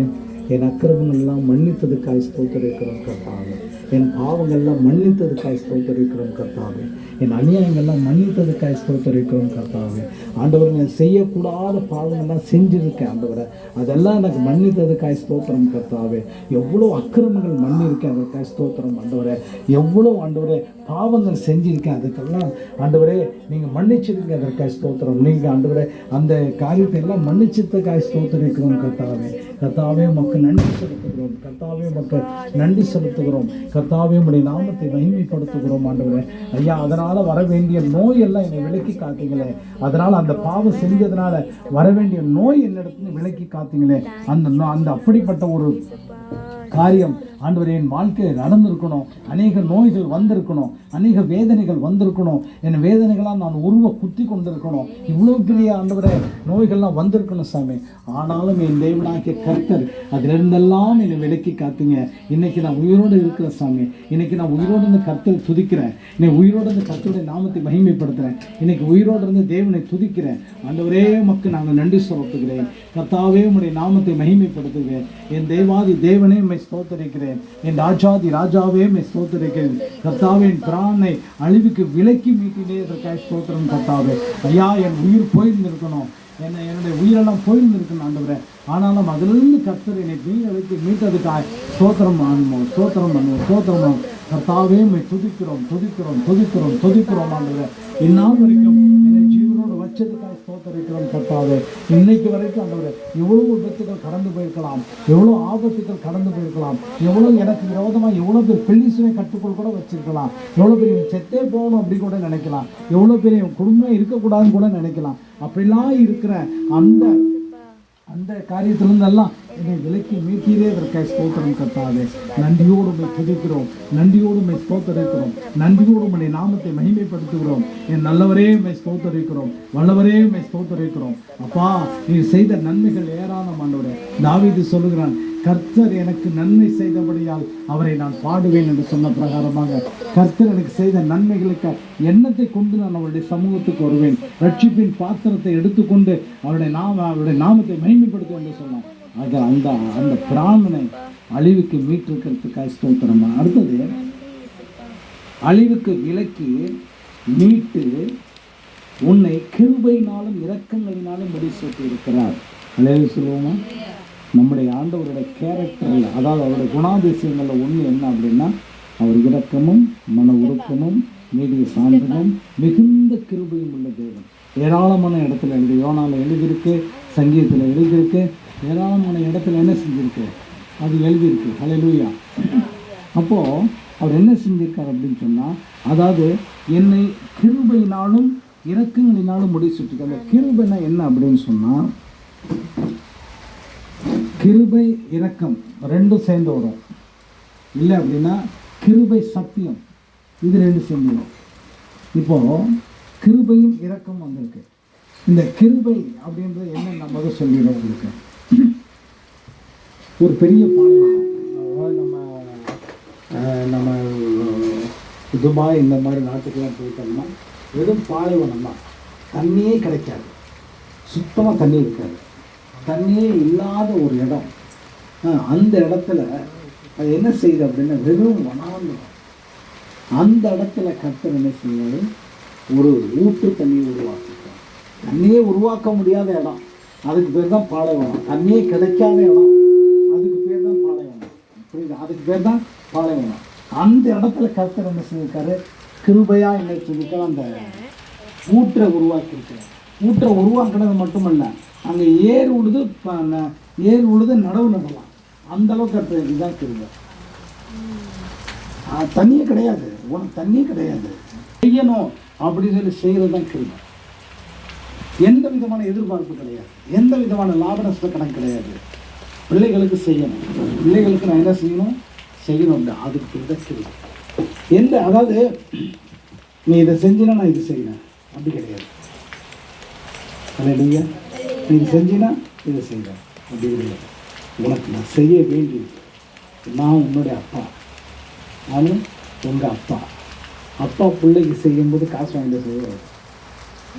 என் அக்கிரமங்கள்லாம் மன்னித்ததுக்காய் ஸ்தோத்திரிக்கிறோம் கர்த்தாவே. என் பாவங்கள்லாம் மன்னித்ததுக்காய் ஸ்தோத்திரிக்கிறோம் கர்த்தாவே. என் அநியாயங்கள்லாம் மன்னித்ததுக்காய் ஸ்தோத்திரிக்கிறோம் கர்த்தாவே. ஆண்டவர், நான் செய்யக்கூடாத பாவங்கள்லாம் செஞ்சுருக்கேன் ஆண்டவரை, அதெல்லாம் எனக்கு மன்னித்ததுக்காய் ஸ்தோத்திரம் கர்த்தாவே. எவ்வளோ அக்கிரமங்கள் மன்னிருக்கேன் அதற்காய் ஸ்தோத்திரம் ஆண்டவரே. எவ்வளோ ஆண்டவரே பாவங்கள் செஞ்சுருக்கேன், அதுக்கெல்லாம் ஆண்டவரே நீங்கள் மன்னிச்சிருங்க அதற்காய் ஸ்தோத்திரம். நீங்கள் ஆண்டவரே அந்த காரியத்தை எல்லாம் மன்னிச்சதுக்காய் ஸ்தோத்திரிக்கிறோம் கர்த்தாவே. கர்த்தாவே உமக்கு நன்றி செலுத்துகிறோம். கர்த்தாவே உமக்கு நன்றி செலுத்துகிறோம். கர்த்தாவே உம்முடைய நாமத்தை மகிமைப்படுத்துகிறோம் ஆண்டவரே. ஐயா, அதனால் வர வேண்டிய நோய் எல்லாம் என்னை விலக்கி காத்தீங்களே, அதனால் அந்த பாவம் செஞ்சதுனால வர வேண்டிய நோய் என்னிடத்துல விலக்கி காத்தீங்களே, அந்த அப்படிப்பட்ட ஒரு காரியம் ஆண்டவரே என் வாழ்க்கையில் நடந்திருக்கணும். அநேக நோய்கள் வந்திருக்கணும், அநேக வேதனைகள் வந்திருக்கணும். என் வேதனைகளாக நான் உருவ குத்தி கொண்டிருக்கணும். இவ்வளோ பெரிய ஆண்டவரே நோய்கள்லாம் வந்திருக்கணும் சாமி. ஆனாலும் என் தேவனாகிய கர்த்தர் அதிலிருந்தெல்லாம் என்னை விலக்கி காத்தீங்க. இன்னைக்கு நான் உயிரோடு இருக்கிற சாமி. இன்னைக்கு நான் உயிரோடு இருந்து கர்த்தரை துதிக்கிறேன். இன்னைக்கு உயிரோடு இருந்து கர்த்தருடைய நாமத்தை மகிமைப்படுத்துகிறேன். இன்னைக்கு உயிரோடு இருந்து தேவனை துதிக்கிறேன். ஆண்டவரே உமக்கு நாங்கள் நன்றி செலுத்துகிறேன். கர்த்தாவே உம்முடைய நாமத்தை மகிமைப்படுத்துகிறேன். என் தேவாதி தேவனே உம்மை ஸ்தோத்திரிக்கிறேன். என் ராஜாதி ராஜாவே உம்மை ஸ்தோத்திரிக்கிறேன். கர்த்தாவே, என் பிராணனை அழிவுக்கு விலக்கி மீட்டினே இதற்காக ஸ்தோத்திரம் கர்த்தாவே. ஐயா, என் உயிர் போயிருந்திருக்கணும், என்னுடைய உயிரெல்லாம் போயிருந்திருக்கணும் ஆண்டவரே. ஆனாலும் அதிலிருந்து கர்த்தர் என்னை உயிரை மீட்டதுக்காக ஸ்தோத்திரம் பண்ணுவோம், ஸ்தோத்திரம் பண்ணுவோம், ஸ்தோத்திரம் பண்ணுவோம். கர்த்தாவே உம்மை துதிக்கிறோம், துதிக்கிறோம், துதிக்கிறோம், துதிக்கிறோம் ஆண்டவரே. இந்நாள் வரைக்கும் என்னை ஜீவனோடு வச்சதுக்காக ஸ்தோத்திரிக்கிறோம் கர்த்தாவே. இன்னைக்கு வரைக்கும் ஆண்டவரே எவ்வளோ விபத்துகள் கடந்து போயிருக்கலாம், எவ்வளோ ஆபத்துகள் கடந்து போயிருக்கலாம், எவ்வளோ எனக்கு விரோதமாக எவ்வளோ பேர் பெல்லிசுவை கட்டுக்குள் கூட வச்சிருக்கலாம், எவ்வளோ பெரிய செத்தே போகணும் அப்படி கூட நினைக்கலாம், எவ்வளோ பெரிய குடும்பம் இருக்கக்கூடாதுன்னு கூட நினைக்கலாம். அப்படிலாம் இருக்கிற அந்த காரியத்திலிருந்தெல்லாம் என்னை விலக்கி மீட்டீரே இதற்காக ஸ்தோத்திரம் கர்த்தாவே. நன்றியோடு உம்மை துதிக்கிறோம், நன்றியோடு உம்மை ஸ்தோத்திரிக்கிறோம், நன்றியோடு உம்முடைய நாமத்தை மகிமைப்படுத்துகிறோம். என் நல்லவரே உம்மை ஸ்தோத்திரிக்கிறோம், வல்லவரே உம்மை ஸ்தோத்திரிக்கிறோம். அப்பா, நீர் செய்த நன்மைகள் ஏராளம் ஆண்டவரே. தாவீது சொல்லுகிறான், கர்த்தர் எனக்கு நன்மை செய்தபடியால் அவரை நான் பாடுவேன் என்று சொன்ன பிரகாரமாக கர்த்தர் எனக்கு செய்த நன்மைகளுக்கு எண்ணத்தை கொண்டு நான் அவருடைய சமூகத்துக்கு வருவேன். ரட்சிப்பின் பாத்திரத்தை எடுத்துக்கொண்டு அவருடைய நாமத்தை மகிமைப்படுத்துவேன் என்று சொன்னான். அது அந்த பிராமணனை அழிவுக்கு மீட்டிருக்கிறதுக்காக ஸ்தோத்திரம். அடுத்தது, அழிவுக்கு விலக்கி மீட்டு உன்னை கிருபையினாலும் இரக்கங்களினாலும் முடிசூட்டி இருக்கிறார். அல்லேலூயா சொல்லுவோமா. நம்முடைய ஆண்டவருடைய கேரக்டரில், அதாவது அவருடைய குணாதிசயங்களில் ஒன்று என்ன அப்படின்னா, அவர் இரக்கமும் மன உருக்கமும் நீடிய சாந்தமும் மிகுந்த கிருபையும் உள்ள தேவன். ஏராளமான இடத்துல எழுதி, யோனால எழுதியிருக்கு, சங்கீதத்தில் எழுதியிருக்கு, ஏராளமான இடத்துல என்ன செஞ்சுருக்கு, அது எழுதியிருக்கு. ஹல்லேலூயா. அப்போது அவர் என்ன செஞ்சிருக்கார் அப்படின்னு சொன்னால், அதாவது என்னை கிருபையினாலும் இரக்கங்களினாலும் முடிச்சுட்டு. அந்த கிருபைனா என்ன அப்படின்னு சொன்னால், கிருபை இரக்கம் ரெண்டும் சேர்ந்து வரும். இல்லை அப்படின்னா கிருபை சத்தியம், இது ரெண்டும் சேர்ந்து வரும். இப்போது கிருபையும் இரக்கமும் வந்திருக்கு. இந்த கிருபை அப்படின்றது என்ன நம்ம சொல்லிடுறோம் உங்களுக்கு. ஒரு பெரிய பாலைவனம், நம்ம துபாய் இந்த மாதிரி நாட்டுக்கெல்லாம் போயிட்டோம்னா வெறும் பாலைவனம் தான், தண்ணியே கிடைக்காது, சுத்தமாக தண்ணி இருக்காது, தண்ணியே இல்லாத ஒரு இடம். அந்த இடத்துல அது என்ன செய்யுது அப்படின்னா வெறும் வனாந்தரம். அந்த இடத்துல கர்த்தர் என்ன செய்வாரு, ஒரு ஊற்று தண்ணியை உருவாக்கிட்டார். தண்ணியே உருவாக்க முடியாத இடம், அதுக்கு பேர் தான் பாலைவனம். தண்ணியே கிடைக்காத இடம், அதுக்கு பேர் தான் பாலைவனம். புரியுது? அதுக்கு பேர் தான் பாலைவனம். அந்த இடத்துல கர்த்தர் என்ன செஞ்சிருக்காரு, கிருபையா என்ன செஞ்சிருக்காரு, அந்த ஊற்றை உருவாக்கியிருக்காரு. ஊற்றை உருவாக்குனது மட்டுமல்ல, அங்கே ஏர் உழுது நடவு நடலாம். அந்த அளவுக்கு கட்டுற இதுதான் கிருபை. தண்ணியே கிடையாது, உனக்கு தண்ணியே கிடையாது, செய்யணும் அப்படின்னு சொல்லி செய்கிறது தான் கிருபை. எந்த விதமான எதிர்பார்ப்பு கிடையாது, எந்த விதமான லாப நஷ்ட கணக்கு கிடையாது. பிள்ளைகளுக்கு செய்யணும், பிள்ளைகளுக்கு நான் என்ன செய்யணும் செய்யணும், அதுக்கு பேர் தான் கிருபை. எந்த அதாவது நீ இதை செஞ்சினா நான் இது செய்யணும் அப்படி கிடையாது. அல்லேலூயா. நீ இது செஞ்சினா இதை செய்யணும் அப்படி கிடையாது. உனக்கு நான் செய்ய வேண்டியது, நான் உன்னுடைய அப்பா, நானும் உங்கள் அப்பா. அப்பா பிள்ளைக்கு செய்யும்போது காசு வாங்கிட்டு செய்வார்,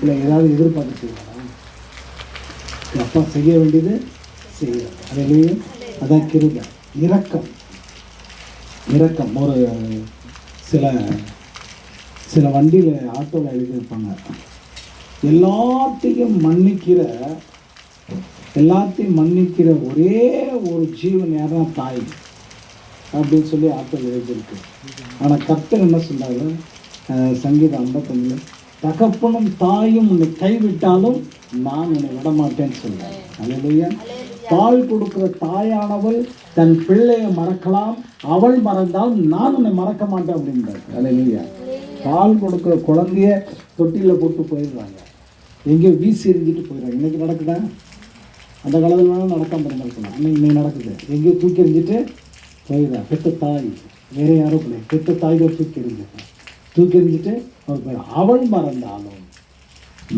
இல்லை ஏதாவது எதிர்பார்த்து செய்வாரா? அப்பா செய்ய வேண்டியது செய்வார். அல்லேலூயா. அதான் கிருபை. இரக்கம், இரக்கம். ஒரு சில வண்டியில் ஆட்டோவில் எழுதியிருப்பாங்க, எல்லாத்தையும் மன்னிக்கிற ஒரே ஒரு ஜீவன் யாரா தாய் அப்படின்னு சொல்லி ஆட்டோவில் எழுதியிருக்கு. ஆனால் கர்த்தர் என்ன சொன்னாரு? சங்கீதம் 55, தகப்பனும் தாயும் உன்னை கைவிட்டாலும் நான் உன்னை விடமாட்டேன்னு சொல்றேன். அல்லேலூயா. பால் கொடுக்கிற தாயானவள் தன் பிள்ளையை மறக்கலாம், அவள் மறந்தால் நான் உன்னை மறக்க மாட்டேன் அப்படின்றார். அல்லேலூயா. பால் கொடுக்குற குழந்தைய தொட்டியில் போட்டு போயிடுறாங்க, எங்கேயோ வீசி எறிஞ்சிட்டு போயிடுறாங்க. இன்றைக்கி நடக்குதா? அந்த காலத்தில் வேணால் நடக்காம இருந்திருக்கலாம், இன்னைக்கு நடக்குது. எங்கேயோ தூக்கி எறிஞ்சிட்டு போயிடுறான். பெற்ற தாய் வேறு யாரோ கிடையாது, பெற்ற தாய் தான் தூக்கி எறிஞ்சிட்டு அவள் போயிடும். அவள் மறந்தாலும்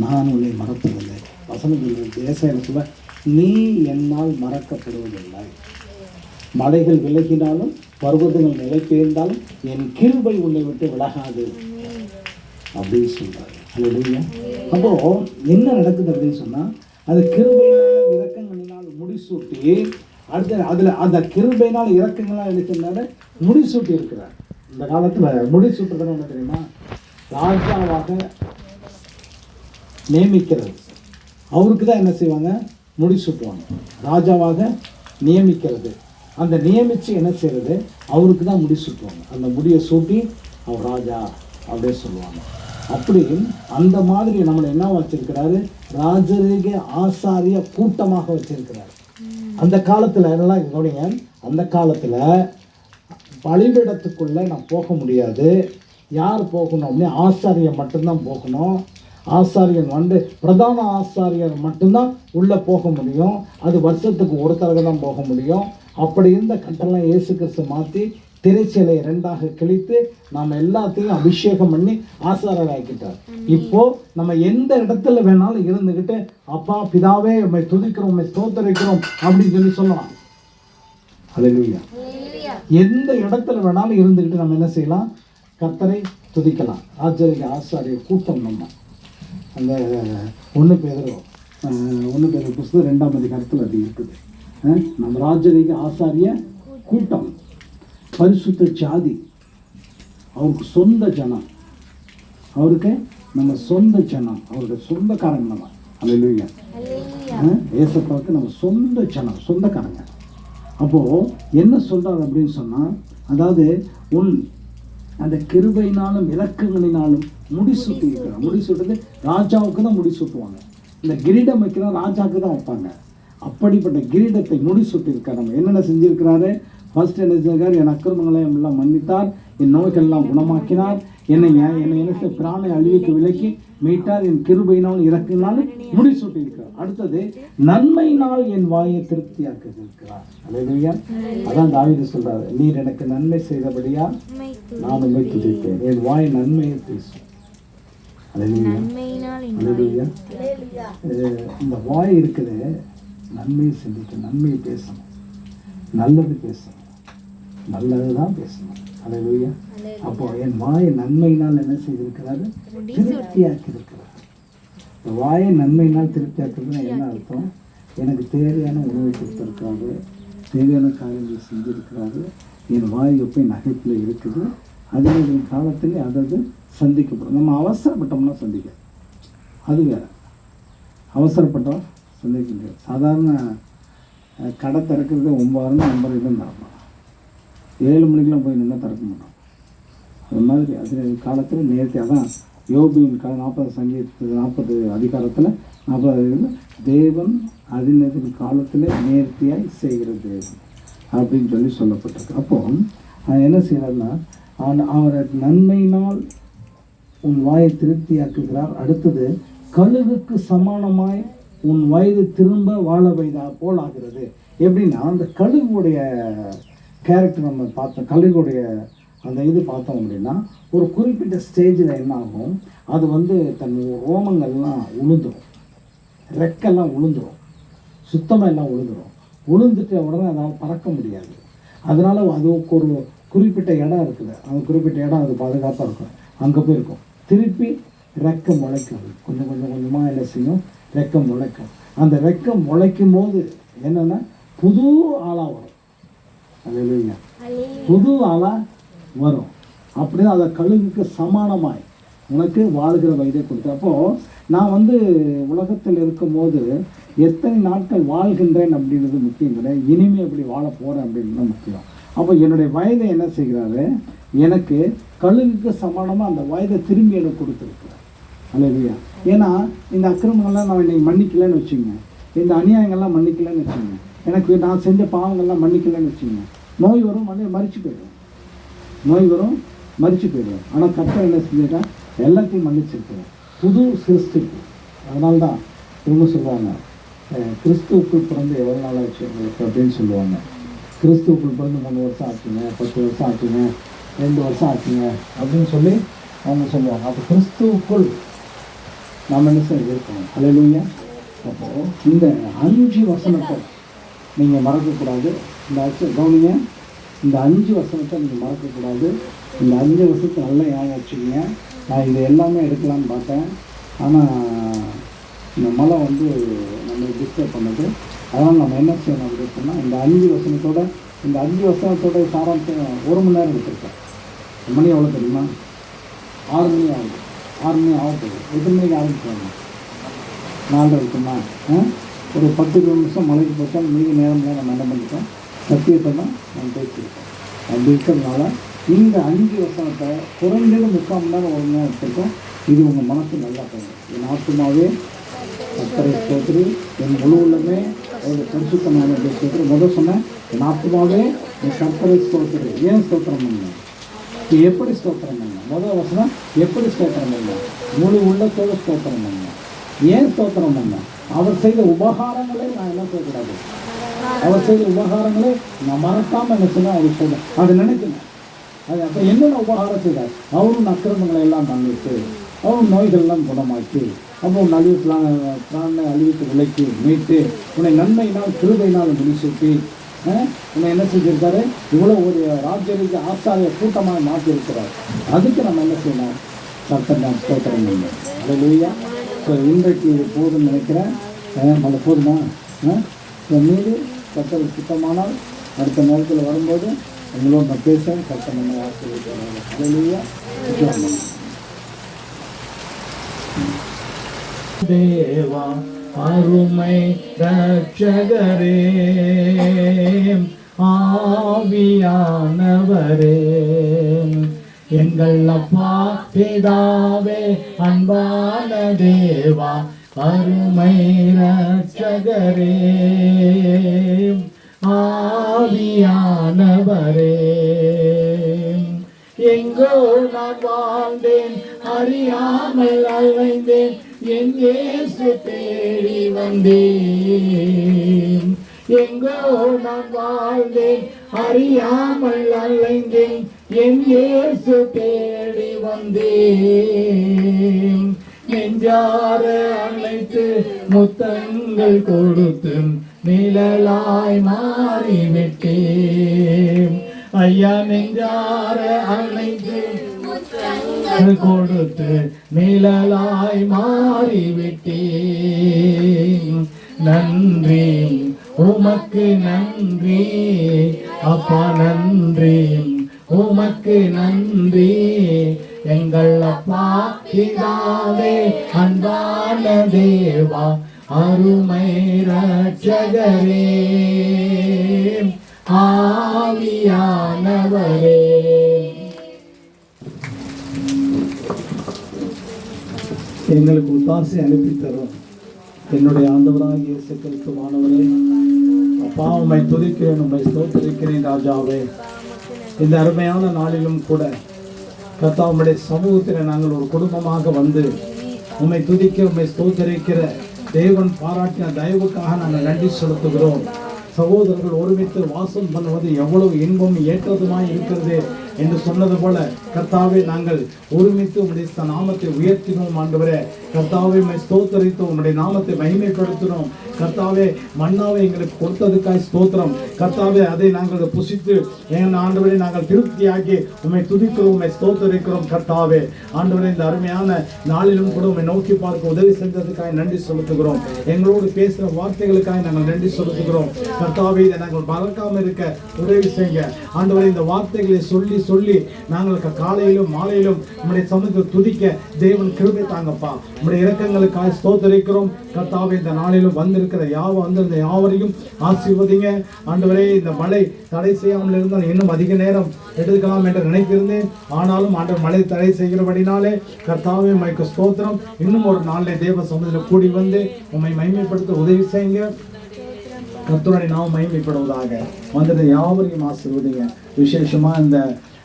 நான் உன்னை மறப்பதில்லை. வசனங்கள் தேசாயில சொல்ல, நீ என்னால் மறக்கப்படுவதில்லை. மலைகள் விலகினாலும் பர்வதங்கள் நிலை பெயர்ந்தாலும் என் கிருபை உன்னை விட்டு விலகாது அப்படின்னு சொல்றாரு. அல்லேலூயா. அப்போ என்ன நடக்குது அப்படின்னு சொன்னா, அது கிருபையினாலும் இரக்கங்களினாலும் முடிசூட்டி, அடுத்த அதுல அந்த கிருபையினால் இரக்கங்களால் எடுக்கிறாரு, முடிசூட்டி இருக்கிறார். இந்த காலத்துல முடிசூட்டுறது என்ன தெரியுமா? ராஜாவாக நியமிக்கிறது. அவருக்கு தான் என்ன செய்வாங்க? முடிசூட்டுவாங்க. ராஜாவாக நியமிக்கிறது, அந்த நியமித்து என்ன செய்கிறது? அவருக்கு தான் முடி சூட்டுவாங்க. அந்த முடியை சூட்டி அவர் ராஜா அப்படியே சொல்லுவாங்க. அப்படி அந்த மாதிரி நம்மளை என்ன வச்சிருக்கிறாரு? ராஜரீக ஆசாரிய கூட்டமாக வச்சிருக்கிறாரு. அந்த காலத்தில் என்னெல்லாம் கவனிங்க, அந்த காலத்தில் பலிபீடத்துக்குள்ளே நான் போக முடியாது. யார் போகணும் அப்படின்னா ஆசாரியர் மட்டும்தான் போகணும். ஆசாரியன் பிரதான ஆசாரியர் மட்டும்தான் உள்ளே போக முடியும். அது வருஷத்துக்கு ஒரு தடவை தான் போக முடியும். அப்படி இருந்த கட்டெல்லாம் இயேசு கிறிஸ்து மாற்றி திரைச்சீலையை 2ஆக கிழித்து நாம் எல்லாத்தையும் அபிஷேகம் பண்ணி ஆசாரியர் ஆக்கிட்டார். இப்போ நம்ம எந்த இடத்துல வேணாலும் இருந்துக்கிட்டு அப்பா பிதாவே உம்மை துதிக்கிறோம், உம்மை ஸ்தோத்திரிக்கிறோம் அப்படின்னு சொல்லலாம். அல்லேலூயா. எந்த இடத்துல வேணாலும் இருந்துக்கிட்டு நம்ம என்ன செய்யலாம்? கர்த்தரை துதிக்கலாம். ஆசாரிய கூட்டம் நம்ம அந்த 1 பேதுரு புஸ்தகம் 2ஆம் அதிகாரத்தில் அது இருக்குது. நம்ம ராஜரீக ஆசாரிய கூட்டம், பரிசுத்த ஜாதி, அவருக்கு சொந்த ஜனம், அவருக்கு நம்ம சொந்த ஜனம், அவருடைய சொந்தக்காரங்க நம்ம. அல்லேலூயா. ஏசப்பாவுக்கு நம்ம சொந்த ஜனம், சொந்தக்காரங்க. அப்போது என்ன சொல்கிறார் அப்படின்னு சொன்னால், அதாவது அந்த கிருபையினாலும் இரக்கங்களினாலும் முடிசூட்டி இருக்கிறார். முடிசூட்டுறது ராஜாவுக்கு தான் முடிசூட்டுவாங்க. இந்த கிரீடம் வைக்கிற ராஜாவுக்கு தான் வைப்பாங்க. அப்படிப்பட்ட கிரீடத்தை முடிசூட்டி இருக்கார். நம்ம என்னென்ன செஞ்சிருக்கிறாரு? ஃபர்ஸ்ட் என்ன செஞ்சிருக்காரு? என் அக்கிரமங்களை எல்லாம் மன்னித்தார், என் நோய்கள் எல்லாம் குணமாக்கினார், என்னை என்ன பிராணை அழிவுக்கு விலக்கி மீட்டார், என் கிருபையினால் இரக்கினாலும் முடிசூட்டி இருக்கிறார். அடுத்தது நன்மையினால் என் வாயை திருப்தியாக்க இருக்கிறார். அல்லேலூயா. அதான் தாவீது சொல்றாரு, நீர் எனக்கு நன்மை செய்தபடியா நான் உம்மை துதிப்பேன், என் வாய் நன்மையை பேசும். அல்லேலூயா. அல்லேலூயா. இந்த வாய் இருக்குது, நன்மையை சிந்திக்க, நன்மையை பேசணும், நல்லது பேசணும், நல்லது தான் பேசணும். அல்லேலூயா. அப்போ என் வாயை நன்மையினால் என்ன செய்திருக்கிறாரு? திருப்தியாக்கி இருக்கிறார். இந்த வாயை நன்மையினால் திருப்தியாக்குறதுன்னா என்ன அர்த்தம்? எனக்கு தேவையான உணவை கொடுத்துருக்காரு, தேவையான காரியங்கள் செஞ்சிருக்கிறாரு, என் வாய் எப்போ நகைப்பில் இருக்குது, அதனுடைய காலத்திலே அதாவது சந்திக்கப்படும். நம்ம அவசரப்பட்டோம்னா சந்திக்க, அது வேறு. அவசரப்பட்டோம் சந்திக்க முடியாது. சாதாரண கடை திறக்கிறது 9 9:30 தான் திறப்போம். 7 மணிக்கெலாம் போய் நின்று திறக்க மாட்டோம். அது மாதிரி அது காலத்தில் நேர்த்தியாக தான் யோபின் 40 அதிகாரத்தில் 40 தேவன் அதினதின் காலத்தில் நேர்த்தியாய் செய்கிற தேவன். அப்படின்னு சொல்லப்பட்டிருக்கு. அப்போ என்ன செய்யறாருன்னா, அவரை நன்மையினால் உன் வாயை திருப்தியாக்குகிறார். அடுத்தது, கழுகுக்கு சமானமாய் உன் வயது திரும்ப வாழ வைதா போல் ஆகிறது. எப்படின்னா, அந்த கழுகுடைய கேரக்டர் நம்ம பார்த்தோம், கழுகுடைய அந்த இது பார்த்தோம் அப்படின்னா, ஒரு குறிப்பிட்ட ஸ்டேஜில் என்ன ஆகும், அது தன் ரோமங்கள்லாம் உளுந்துடும், ரெக்கெல்லாம் உளுந்துடும், சுத்தமாக எல்லாம் உளுந்துட்டு உடனே அதால் பறக்க முடியாது. அதனால் அதுக்கு ஒரு குறிப்பிட்ட இடம் இருக்குது, அந்த குறிப்பிட்ட இடம் அது பாதுகாப்பாக இருக்கும், அங்கே போய் இருக்கும். திருப்பி ரெக்கை முளைக்கும், கொஞ்சம் கொஞ்சமாக என்ன செய்யும், ரெக்கை முளைக்கும். அந்த ரெக்கை முளைக்கும் போது என்னென்னா புது ஆளாக வரும். அல்லேலூயா, புது ஆளாக வரும். அப்படின்னா அதை கழுகுக்கு சமானமாய் உனக்கு வாழ்கிற வயதை கொடுத்து. அப்போது நான் உலகத்தில் இருக்கும்போது எத்தனை நாட்கள் வாழ்கின்றேன் அப்படின்றது முக்கியம் கிடையாது, இனிமே எப்படி வாழ போகிறேன் அப்படின்றது முக்கியம். அப்போ என்னுடைய வயதை என்ன செய்கிறாரு, எனக்கு கழுகுக்கு சமானமாக அந்த வயதை திரும்பி எனக்கு கொடுத்துருக்குறேன். அல்லேலூயா. ஏன்னா இந்த அக்கிரமங்கள்லாம் நான் இன்னைக்கு மன்னிக்கலைன்னு வச்சுங்க, இந்த அநியாயங்கள்லாம் மன்னிக்கலைன்னு வச்சுங்க, எனக்கு நான் செஞ்ச பாவங்கள்லாம் மன்னிக்கலைன்னு வச்சுங்க, நோய் வரும், மறிச்சு போயிடும், நோய் வரும், மறிச்சு போயிடும். ஆனால் கர்த்தர் என்ன செஞ்சுட்டா, எல்லாத்தையும் மன்னிச்சிருக்கிறேன், புது சிருஷ்டிப்பு. அதனால்தான் திரும்ப சொல்லுவாங்க, கிறிஸ்துவுக்குள் பிறந்து எவ்வளோ நாள் ஆச்சு உங்களுக்கு அப்படின்னு சொல்லுவாங்க. கிறிஸ்துவுக்குள் பிறந்து 3 வருஷம் ஆச்சுங்க, 10 வருஷம் ஆச்சுங்க, 2 வருஷம் ஆச்சுங்க அப்படின்னு சொல்லி அவங்க சொல்லுவாங்க. அப்போ கிறிஸ்துவுக்குள் நாம் என்ன செய்ய இருக்கணும். அல்லேலூயா. அப்போது இந்த 5 வசனத்தை நீங்கள் மறக்கக்கூடாது. இந்த கவனிங்க, இந்த 5 வசனத்தை நீங்கள் மறக்கக்கூடாது. இந்த 5 வருஷத்தை நல்லா ஞாபகம் வச்சுக்கோங்க. நான் இது எல்லாமே எடுக்கலான்னு பார்த்தேன், ஆனால் இந்த மழை நம்ம டிஸ்டர்ப் பண்ணுது. அதனால் நம்ம என்ன செய்யணும் அப்படின்னு சொன்னால், இந்த 5 வசனத்தோட சாராம்சம் 1 மணி நேரம் எடுத்துருக்கேன். மணி எவ்வளோ தெரியுமா? 6 மணி ஆகுது. 6 மணி ஆகப்போகுது. எத்தனை மணிக்கு ஆரம்பிச்சாங்க? 4 இருக்குமா? ஒரு 10-20 நிமிஷம் மழைக்கு போச்சாலும் மீதி நேரம்லாம் நம்ம என்ன பண்ணிட்டோம், சத்தியத்தை தான் நம்ம பேசியிருக்கோம். அப்படி இருக்கிறதுனால இந்த 5 வசனத்தை குறைஞ்சது 3/4 மணி நேரம் 1 மணி நேரம் எடுத்துருக்கோம். இது உங்கள் மனசு நல்லா பண்ணும். என் ஆத்மாவே கர்த்தரை ஸ்தோத்திரி, என் முழு உள்ளமே அவருடைய பரிசுத்தமான ஸ்தோத்திரி. முதல் சொன்னேன், என் ஆத்மாவே என் கர்த்தரை ஸ்தோத்திரி. ஏன் ஸ்தோத்திரம் பண்ண, எப்படி ஸ்தோத்திரம் பண்ண? முதல் வசனம், எப்படி ஸ்தோத்திரம் பண்ண? முழு உள்ளத்தோடு ஸ்தோத்திரம் பண்ண. ஏன் ஸ்தோத்திரம் பண்ண? அவர் செய்த உபகாரங்களை நான் என்ன செய்யக்கூடாது, அவர் செய்த உபகாரங்களை நான் மறக்காமல் என்ன சொன்னால் அவர் சொல்ல அதை நினைக்கணும். அது அப்போ என்னென்ன உபகாரம் செய்தார்? அவரும் அக்கிரமங்களை எல்லாம் மன்னித்து, அவரும் நோய்கள்லாம் குணமாக்கி, அப்போ உன் பிராணனை அழிவுக்கு விலைக்கு மீட்டு, உன்னை நன்மையினால் கிருபையினால் முடிசூட்டி, உன்னை என்ன செஞ்சிருக்காரு, இவ்வளோ ஒரு ராஜ்யத்துக்கு ஆசாரிய கூட்டமாக மாற்றிருக்கிறார். அதுக்கு நம்ம என்ன செய்யணும், கர்த்தர் நான் ஸ்தோத்திரம் பண்ணணும். அல்லேலூயா. ஸோ இன்றைக்கு இது போதும்னு நினைக்கிறேன். நல்ல போதுமா? மீது கர்த்தர் சுத்தமானால் அடுத்த நேரத்தில் வரும்போது உங்களோட நான் பேசுகிறேன். கர்த்தர் நம்ம ஆசீர்வதிக்கிறாங்க. அல்லேலூயா. தேவா அருமை ரட்சகரே, ஆவியானவரே, எங்கள் அப்பா பிதாவே, அன்பான தேவா அருமை ரட்சகரே, ஆவியானவரே, எங்கோ நான் வாழ்ந்தேன், அறியாமல் அலைந்தேன், என் இயேசு தேடி வந்தேன். எங்கோ நான் வாழ்ந்தேன், அறியாமல் அலைந்தேன், என் இயேசு தேடி வந்தேன். நெஞ்சார அழைத்து முத்தங்கள் கொடுத்து நிழலாய் மாறிவிட்டேன். ஐயா, நெஞ்சார அழைத்து கொடுத்து நிழலாய் மாறிவிட்டேன். நன்றி உமக்கு நன்றி அப்பா, நன்றி உமக்கு நன்றி எங்கள் அப்பா பிதாவே, அன்பான தேவா அருமை ரட்சகரே, ஆவியானவரே. எங்களுக்கு ஒத்தாசை அனுப்பி தரும் என்னுடைய ஆண்டவராகிய இயேசு கிறிஸ்துவானவரே, அப்பா உம்மை துதிக்கிறேன், உம்மை ஸ்தோத்திரிக்கிறேன் ராஜாவே. இந்த அருமையான நாளிலும் கூட கர்த்தா உம்முடைய சமூகத்தில் நாங்கள் ஒரு குடும்பமாக வந்து உம்மை துதிக்க உம்மை ஸ்தோத்திரிக்கிற தேவன் பாராட்டின தயவுக்காக நாங்கள் நன்றி செலுத்துகிறோம். சகோதரர்கள் ஒருமித்து வாசம் பண்ணுவது எவ்வளவு இன்பம் ஏற்றதுமாய் இருக்கிறது என்று சொன்னது போல கர்த்தாவே, நாங்கள் ஒருமித்து உம்முடைய நாமத்தை உயர்த்தினோம் ஆண்டவரே. கர்த்தாவே உம்மை ஸ்தோத்தரித்தோம், உம்முடைய நாமத்தை மகிமைப்படுத்தினோம். கர்த்தாவே, மன்னாவை எங்களுக்கு கொடுத்ததுக்காய் ஸ்தோத்திரம். கர்த்தாவே, அதை நாங்கள் புசித்து என் ஆண்டவரை நாங்கள் திருப்தியாக்கி உம்மை துதிக்கிறோம், உம்மை ஸ்தோத்தரிக்கிறோம். கர்த்தாவே ஆண்டவரே, இந்த அருமையான நாளிலும் கூட உம்மை நோக்கி பார்க்க உதவி செஞ்சதுக்காய் நன்றி செலுத்துகிறோம். எங்களோடு பேசுகிற வார்த்தைகளுக்காக நாங்கள் நன்றி செலுத்துகிறோம். கர்த்தாவே, இதை நாங்கள் மறக்காமல் இருக்க உதவி செய்யுங்க ஆண்டவரே. இந்த வார்த்தைகளை சொல்லி சொல்லி நாங்கள் காலையிலும் மாலையிலும் உம்முடைய சமூகத்தில் துதிக்க தேவன் கிருபை தாங்கப்பா. உம்முடைய இரக்கங்களுக்காக ஸ்தோத்திரிக்கிறோம். கர்த்தாவே, இந்த நாளிலும் வந்திருக்கிற வந்திருந்த யாவரையும் ஆசீர்வதிங்க ஆண்டவரே. இந்த மழை தடை செய்யாமல் இருந்தால் இன்னும் அதிக நேரம் எடுக்கலாம் என்று நினைத்திருந்தேன். ஆனாலும் ஆண்டவர் மழை தடை செய்கிறபடினாலே கர்த்தாவே உம்மைக்கு ஸ்தோத்திரம். இன்னும் ஒரு நாளிலே தேவ சமூகத்தில் கூடி வந்து உம்மை மகிமைப்படுத்த உதவி செய்யுங்க. கர்த்தருடைய நாமம் மகிமைப்படுவதாக. வந்தது யாவரையும் ஆசீர்வதிங்க. விசேஷமா இந்த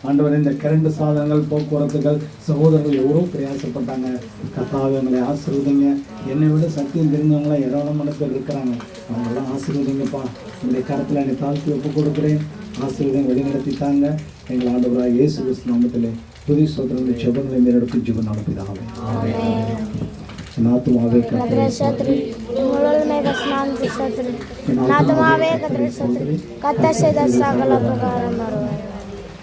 ஆண்டவரே, இந்த கரண்ட் சாதனங்கள், போக்குவரத்துகள், சகோதரர்கள் எவ்வளோ பிரயாசப்பட்டாங்க. கர்த்தாவே எங்களை ஆசீர்வதிங்க. என்னை விட சத்தியம் தெரிஞ்சவங்களாம் ஏராளமான பேர் இருக்கிறாங்க. அவங்களெல்லாம் ஆசீர்வதிங்கப்பா. உங்களுடைய கருத்தில் என்னை தாழ்த்தி ஒப்பு கொடுக்குறேன். ஆசீர்வதிங்க, வழிநடத்தித்தாங்க. எங்கள் ஆண்டவராக இயேசு கிறிஸ்து நாமத்திலே புதிய சோதரனுடைய ஜெபங்களை மேலெடுத்து ஜீவன் நடப்பிதாவே. ஆத்துமாவே கர்த்தரை ஸ்தோத்திரி.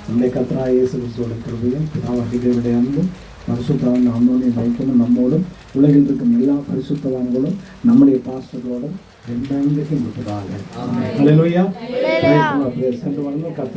நம்முடைய கர்த்தராகிய இயேசு கிறிஸ்துவோட கிருபையும் பிதாவாகிய தேவனுடைய அன்பும் பரிசுத்தவான் அம்மனுடைய வைக்கணும் நம்மோடும் உலகில் இருக்கும் எல்லா பரிசுத்தவான்களும் நம்முடைய பாஸ்டர்களோடும் என்றைக்கும் இருப்பதாக. அல்லேலூயா. சென்று வாருங்கள். கர்த்தர்